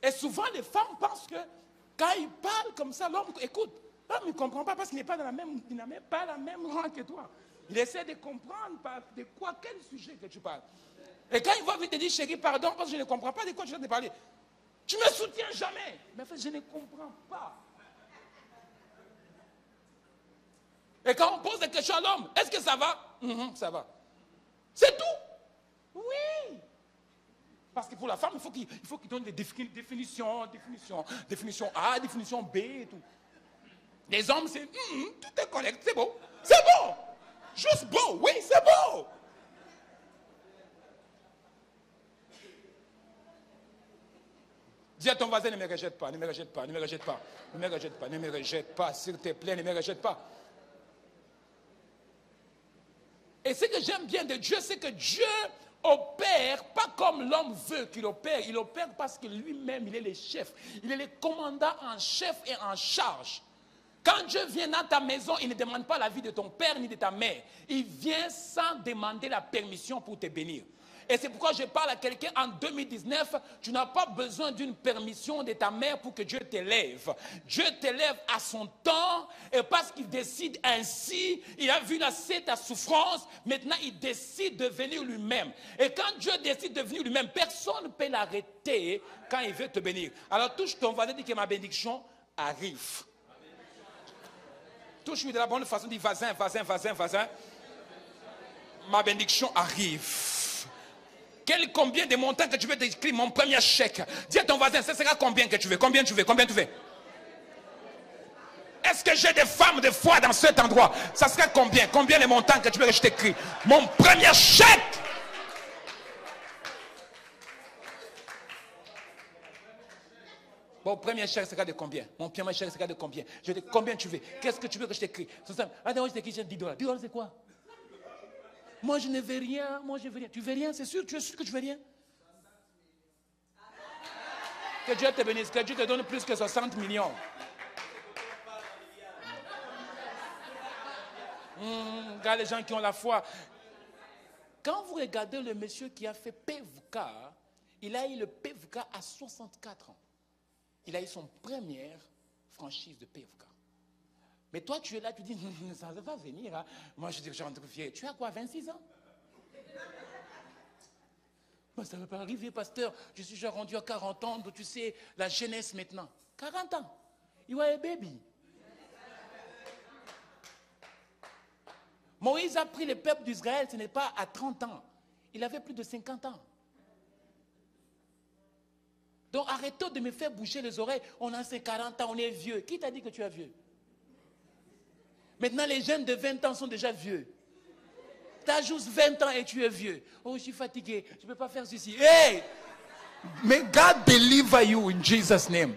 Et souvent, les femmes pensent que quand ils parlent comme ça, l'homme écoute. L'homme ne comprend pas parce qu'il n'est pas dans la même, il n'a même pas la même rang que toi. Il essaie de comprendre de quoi, quel sujet que tu parles. Et quand il va vite te dire, chérie, pardon, parce que je ne comprends pas de quoi tu viens de parler. Tu ne me soutiens jamais. Mais en fait, je ne comprends pas. Et quand on pose des questions à l'homme, est-ce que ça va? Ça va. C'est tout. Oui. Parce que pour la femme, il faut qu'il donne des définitions A, définition B et tout. Les hommes, c'est tout est correct, c'est beau. C'est beau. Juste beau, oui, c'est beau. Dis à ton voisin, ne me rejette pas, ne me rejette pas, ne me rejette pas, ne me rejette pas, ne me rejette pas, s'il te plaît, ne me rejette pas. Et ce que j'aime bien de Dieu, c'est que Dieu opère pas comme l'homme veut qu'il opère. Il opère parce que lui-même, il est le chef. Il est le commandant en chef et en charge. Quand Dieu vient dans ta maison, il ne demande pas l'avis de ton père ni de ta mère. Il vient sans demander la permission pour te bénir. Et c'est pourquoi je parle à quelqu'un en 2019, tu n'as pas besoin d'une permission de ta mère pour que Dieu t'élève. Dieu t'élève à son temps et parce qu'il décide ainsi, il a vu ta souffrance, maintenant il décide de venir lui-même. Et quand Dieu décide de venir lui-même, personne ne peut l'arrêter quand il veut te bénir. Alors touche ton voisin, dis que ma bénédiction arrive. Touche-lui de la bonne façon, dis voisin. Ma bénédiction arrive. Combien de montants que tu veux t'écrire mon premier chèque? Dis à ton voisin, ce sera combien que tu veux? Combien tu veux? Est-ce que j'ai des femmes de foi dans cet endroit? Ça sera combien? Combien les montants que tu veux que je t'écris? Mon premier chèque! Bon, premier chèque sera de combien? Mon premier chèque sera de combien? Je dis, combien tu veux? Qu'est-ce que tu veux que je t'écris? Ah non, je t'écris $10. $10 c'est quoi? Moi, je ne veux rien. Tu veux rien, c'est sûr? Tu es sûr que tu veux rien? Que Dieu te bénisse, que Dieu te donne plus que 60 millions. Regarde les gens qui ont la foi. Quand vous regardez le monsieur qui a fait PVK, il a eu le PVK à 64 ans. Il a eu son première franchise de PVK. Mais toi, tu es là, tu dis, ça va venir. Hein. Moi, je dis, je rentre fier. Tu as quoi, 26 ans? Ben, ça ne va pas arriver, pasteur. Je suis déjà rendu à 40 ans, donc tu sais, la jeunesse maintenant. 40 ans. You are a baby. Moïse a pris le peuple d'Israël, ce n'est pas à 30 ans. Il avait plus de 50 ans. Donc arrêtons de me faire bouger les oreilles. On a 40 ans, on est vieux. Qui t'a dit que tu es vieux? Maintenant, les jeunes de 20 ans sont déjà vieux. Tu as juste 20 ans et tu es vieux. Oh, je suis fatigué. Je ne peux pas faire ceci. Hey! May God deliver you in Jesus' name.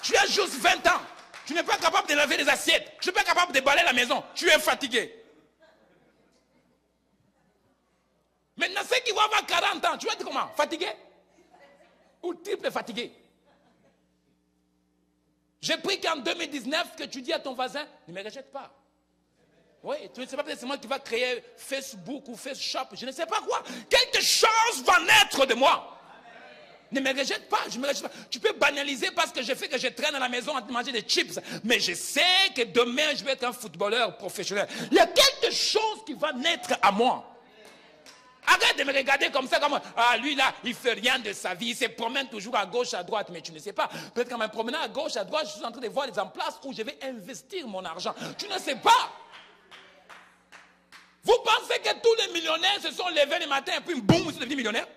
Tu as juste 20 ans. Tu n'es pas capable de laver les assiettes. Tu n'es pas capable de balayer la maison. Tu es fatigué. Maintenant, ceux qui vont avoir 40 ans, tu vas dire comment? Fatigué? Ou triple fatigué? J'ai pris qu'en 2019, que tu dis à ton voisin, ne me rejette pas. Oui, tu ne sais pas peut-être c'est moi qui va créer Facebook ou Facebook, je ne sais pas quoi. Quelque chose va naître de moi. Ne me rejette pas, je me rejette pas. Tu peux banaliser parce que j'ai fait que je traîne à la maison à manger des chips. Mais je sais que demain, je vais être un footballeur professionnel. Il y a quelque chose qui va naître à moi. Arrête de me regarder comme ça, comme lui là, il ne fait rien de sa vie, il se promène toujours à gauche, à droite, mais tu ne sais pas. Peut-être qu'en me promenant à gauche, à droite, je suis en train de voir des emplacements où je vais investir mon argent. Tu ne sais pas. Vous pensez que tous les millionnaires se sont levés le matin et puis boum, ils sont devenus millionnaires?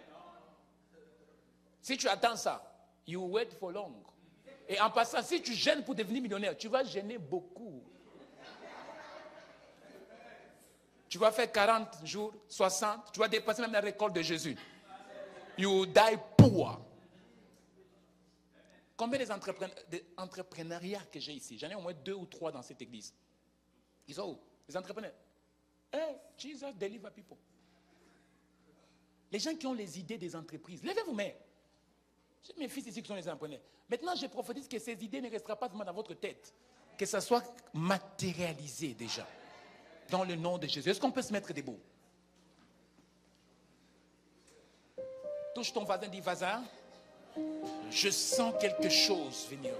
Si tu attends ça, you wait for long. Et en passant, si tu gênes pour devenir millionnaire, tu vas gêner beaucoup. Tu vas faire 40 jours, 60, tu vas dépasser même la récolte de Jésus. You die poor. Combien d'entrepreneuriats que j'ai ici? J'en ai au moins 2 ou 3 dans cette église. Ils sont où? Les entrepreneurs. Hey, Jesus deliver people. Les gens qui ont les idées des entreprises, levez-vous, mais. J'ai mes fils ici qui sont les entrepreneurs. Maintenant, je prophétise que ces idées ne resteront pas seulement dans votre tête. Que ça soit matérialisé déjà. Dans le nom de Jésus. Est-ce qu'on peut se mettre debout? Touche ton voisin, dis voisin. Je sens quelque chose venir.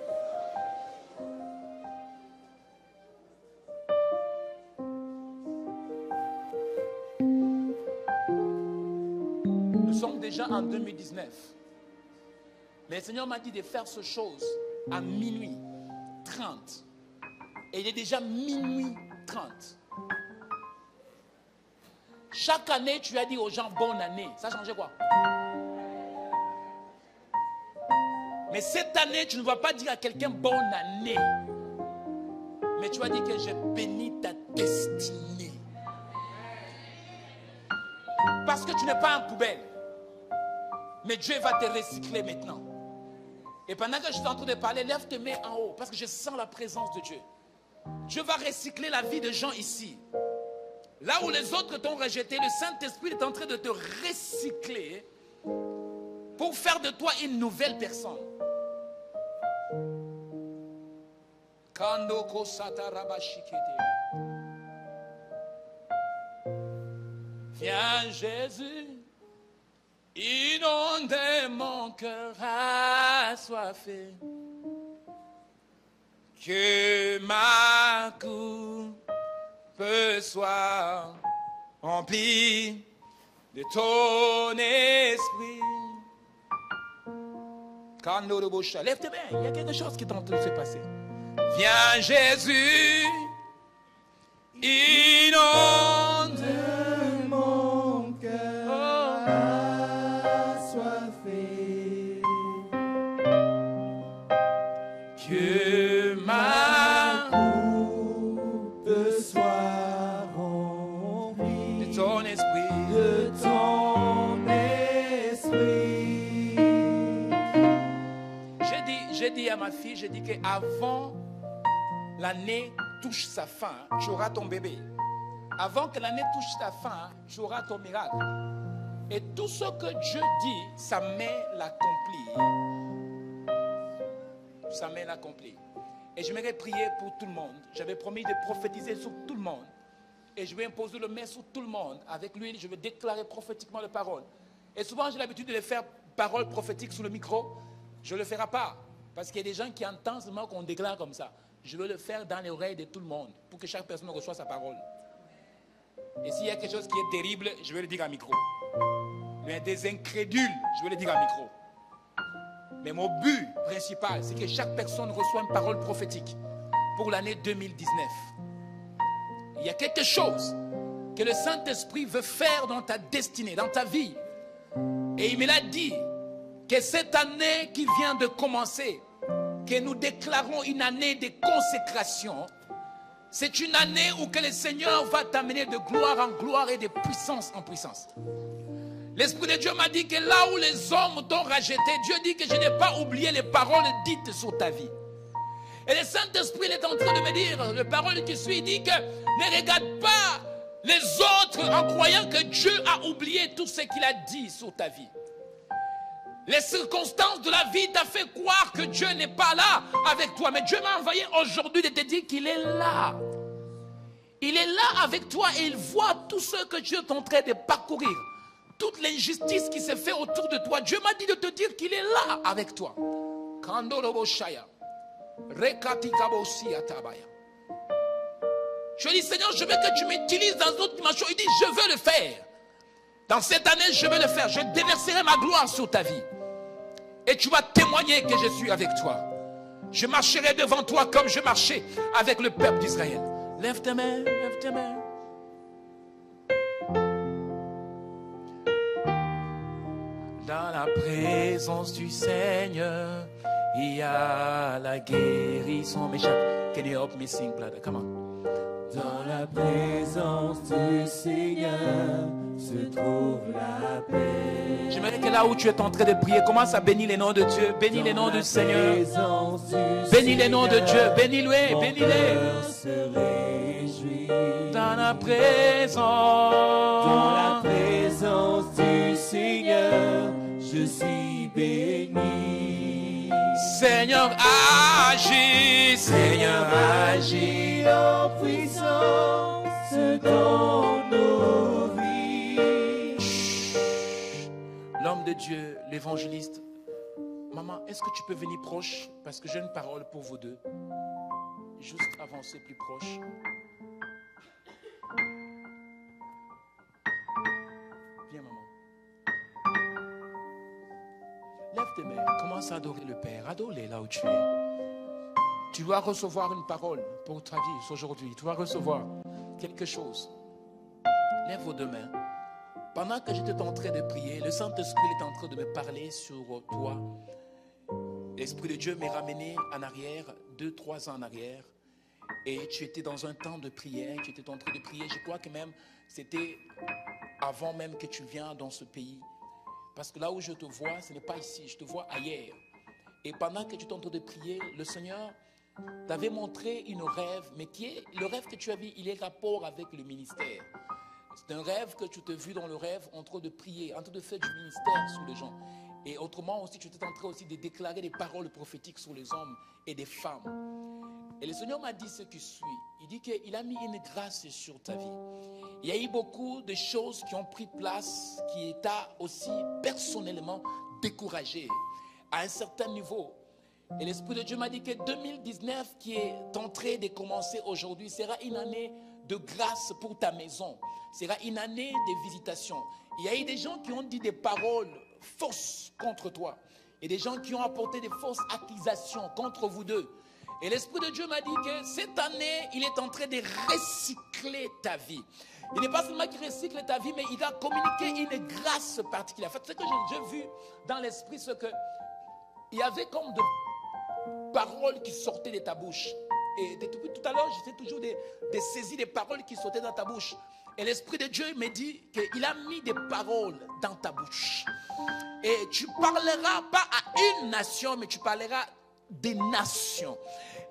sommes déjà en 2019. Mais le Seigneur m'a dit de faire ce chose à minuit 30. Et il est déjà minuit 30. Chaque année, tu as dit aux gens bonne année. Ça a changé quoi? Mais cette année, tu ne vas pas dire à quelqu'un bonne année. Mais tu vas dire que j'ai béni ta destinée. Parce que tu n'es pas en poubelle. Mais Dieu va te recycler maintenant. Et pendant que je suis en train de parler, lève tes mains en haut. Parce que je sens la présence de Dieu. Dieu va recycler la vie de gens ici. Là où les autres t'ont rejeté, le Saint-Esprit est en train de te recycler pour faire de toi une nouvelle personne. Viens Jésus, inonde mon cœur assoiffé, que ma coupe soit remplie de ton esprit. Lève tes mains, il y a quelque chose qui est en train de se passer. Viens Jésus, inonde mon cœur assoiffé, que ma coupe soit remplie de ton esprit. de ton esprit. J'ai dit à ma fille, j'ai dit qu'avant l'année touche sa fin, tu auras ton bébé. Avant que l'année touche sa fin, tu auras ton miracle. Et tout ce que Dieu dit, sa main l'accomplit. Sa main l'accomplit. Et j'aimerais prier pour tout le monde. J'avais promis de prophétiser sur tout le monde. Et je vais imposer le main sur tout le monde. Avec l'huile, je vais déclarer prophétiquement les paroles. Et souvent, j'ai l'habitude de les faire paroles prophétiques sous le micro. Je ne le ferai pas. Parce qu'il y a des gens qui entendent seulement qu'on déclare comme ça. Je veux le faire dans les oreilles de tout le monde. Pour que chaque personne reçoive sa parole. Et s'il y a quelque chose qui est terrible, je vais le dire à micro. Mais des incrédules, je vais le dire à micro. Mais mon but principal, c'est que chaque personne reçoive une parole prophétique pour l'année 2019. Il y a quelque chose que le Saint-Esprit veut faire dans ta destinée, dans ta vie. Et il me l'a dit que cette année qui vient de commencer, que nous déclarons une année de consécration, c'est une année où que le Seigneur va t'amener de gloire en gloire et de puissance en puissance. L'Esprit de Dieu m'a dit que là où les hommes t'ont rejeté, Dieu dit que je n'ai pas oublié les paroles dites sur ta vie. Et le Saint-Esprit est en train de me dire, les paroles qui suivent, il dit que ne regarde pas les autres en croyant que Dieu a oublié tout ce qu'il a dit sur ta vie. Les circonstances de la vie t'ont fait croire que Dieu n'est pas là avec toi. Mais Dieu m'a envoyé aujourd'hui de te dire qu'il est là. Il est là avec toi et il voit tout ce que Dieu est en train de parcourir. Toute l'injustice qui se fait autour de toi. Dieu m'a dit de te dire qu'il est là avec toi. Je dis, Seigneur, je veux que tu m'utilises dans d'autres dimensions. Il dit, je veux le faire. Dans cette année, je vais le faire. Je déverserai ma gloire sur ta vie. Et tu vas témoigner que je suis avec toi. Je marcherai devant toi comme je marchais avec le peuple d'Israël. Lève tes mains, lève tes mains. Dans la présence du Seigneur, il y a la guérison. Mais can you help me sing, brother? Come on. Dans la présence du Seigneur se trouve la paix. J'aimerais que là où tu es en train de prier, commence à bénir les noms de Dieu. Bénis les noms du Seigneur. Bénis les noms de Dieu. Bénis-les, bénis-les. Dans la présence du Seigneur, je suis béni. Seigneur, agis. Seigneur, agis en puissance dans nos vies. L'homme de Dieu, l'évangéliste. Maman, est-ce que tu peux venir proche? Parce que j'ai une parole pour vous deux. Juste avancer plus proche. Viens, maman. tes mains. Commence à adorer le Père. Adore-le là où tu es. Tu dois recevoir une parole pour ta vie aujourd'hui. Tu dois recevoir quelque chose. Lève vos deux mains. Pendant que j'étais en train de prier, le Saint-Esprit est en train de me parler sur toi. L'Esprit de Dieu m'est ramené en arrière, 2-3 ans en arrière. Et tu étais dans un temps de prière, tu étais en train de prier. Je crois que même c'était avant même que tu viennes dans ce pays. Parce que là où je te vois, ce n'est pas ici, je te vois ailleurs. Et pendant que tu es en train de prier, le Seigneur t'avait montré une rêve, mais le rêve que tu as vu, il est rapport avec le ministère. C'est un rêve que tu t'es vu dans le rêve en train de prier, en train de faire du ministère sur les gens. Et autrement aussi, tu étais en train aussi de déclarer des paroles prophétiques sur les hommes et des femmes. Et le Seigneur m'a dit ce qui suit. Il dit qu'il a mis une grâce sur ta vie. Il y a eu beaucoup de choses qui ont pris place, qui t'a aussi personnellement découragé à un certain niveau. Et l'Esprit de Dieu m'a dit que 2019 qui est en train de commencer aujourd'hui sera une année de grâce pour ta maison. Sera une année de visitation. Il y a eu des gens qui ont dit des paroles fausses contre toi. Et des gens qui ont apporté des fausses accusations contre vous deux. Et l'Esprit de Dieu m'a dit que cette année, il est en train de recycler ta vie. Il n'est pas seulement qu'il recycle ta vie, mais il va communiquer une grâce particulière. En fait, ce que j'ai vu dans l'Esprit, c'est que il y avait comme de paroles qui sortaient de ta bouche. Et depuis tout à l'heure, j'essaie toujours de saisir des paroles qui sortaient dans ta bouche. Et l'Esprit de Dieu me dit qu'il a mis des paroles dans ta bouche. Et tu parleras pas à une nation, mais tu parleras des nations.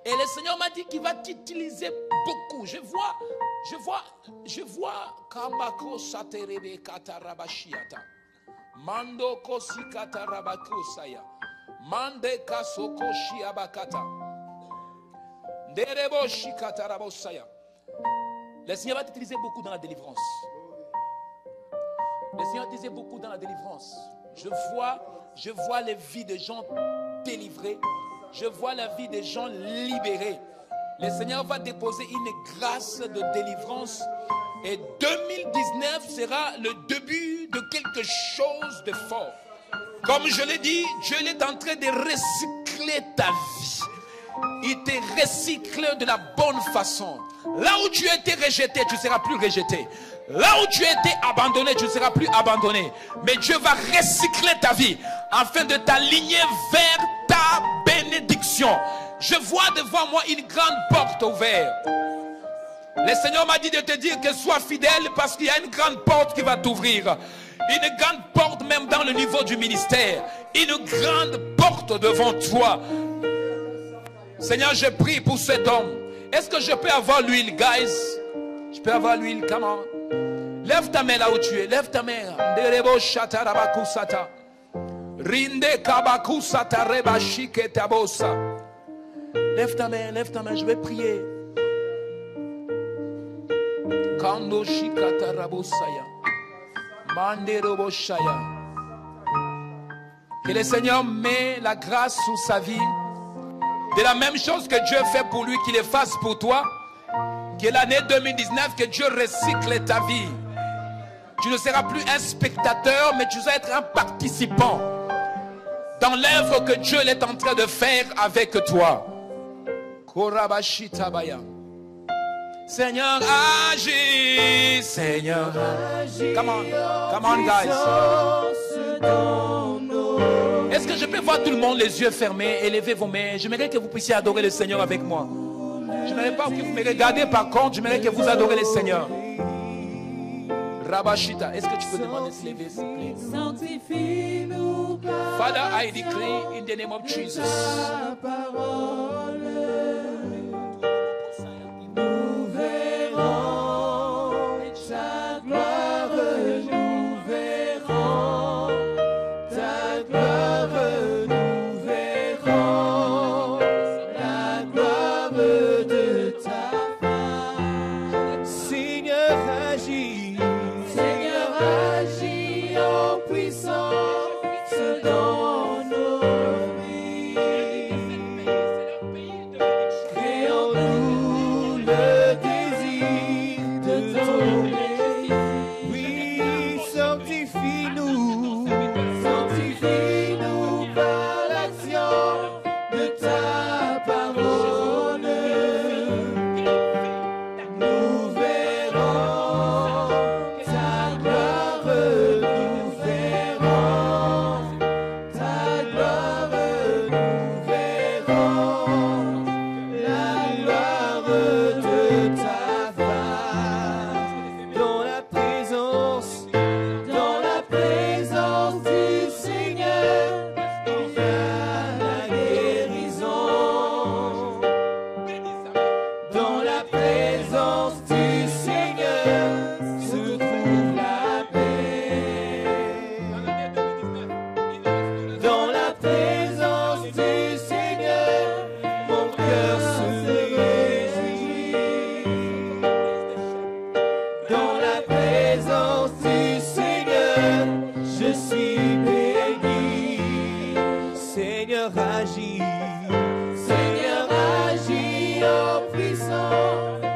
Et le Seigneur m'a dit qu'il va t'utiliser beaucoup. Je vois Kambako Saterebe Katarabashiata. Mando Kosi Katarabakusaya. Mande Kasoko Shiabakata. Nderebo Shikatarabosaya. Le Seigneur va t'utiliser beaucoup dans la délivrance. Le Seigneur va t'utiliser beaucoup dans la délivrance. Je vois les vies de gens délivrés. Je vois la vie des gens libérés. Le Seigneur va déposer une grâce de délivrance. Et 2019 sera le début de quelque chose de fort. Comme je l'ai dit, Dieu est en train de recycler ta vie. Il te recycle de la bonne façon. Là où tu étais rejeté, tu ne seras plus rejeté. Là où tu étais abandonné, tu ne seras plus abandonné. Mais Dieu va recycler ta vie afin de t'aligner vers ta bénédiction. Je vois devant moi une grande porte ouverte. Le Seigneur m'a dit de te dire que sois fidèle parce qu'il y a une grande porte qui va t'ouvrir. Une grande porte même dans le niveau du ministère. Une grande porte devant toi. Seigneur, je prie pour cet homme. Est-ce que je peux avoir l'huile, guys? Je peux avoir l'huile, comment? Lève ta main là où tu es. Lève ta main. Lève ta main, je vais prier. Kando shikata rabosaya. Manderoboshaya. Que le Seigneur met la grâce sur sa vie. De la même chose que Dieu fait pour lui, qu'il le fasse pour toi. Que l'année 2019, que Dieu recycle ta vie. Tu ne seras plus un spectateur, mais tu vas être un participant dans l'œuvre que Dieu est en train de faire avec toi. Korabashitabaya. Seigneur, agis. Seigneur, agis. Come on, guys. Est-ce que je peux voir tout le monde les yeux fermés, élevez vos mains? J'aimerais que vous puissiez adorer le Seigneur avec moi. Je n'aimerais pas que vous me regardiez par contre, j'aimerais que vous adorez le Seigneur. Rabashita, est-ce que tu peux demander de se lever, s'il te plaît? Father, I decree in the name of Jesus. Nous verrons ta gloire, nous verrons ta gloire, nous verrons la gloire de ta main. Seigneur, agis en puissance dans nos vies. Créons-nous le désir de ton pays. Oui, sanctifie-nous par sang.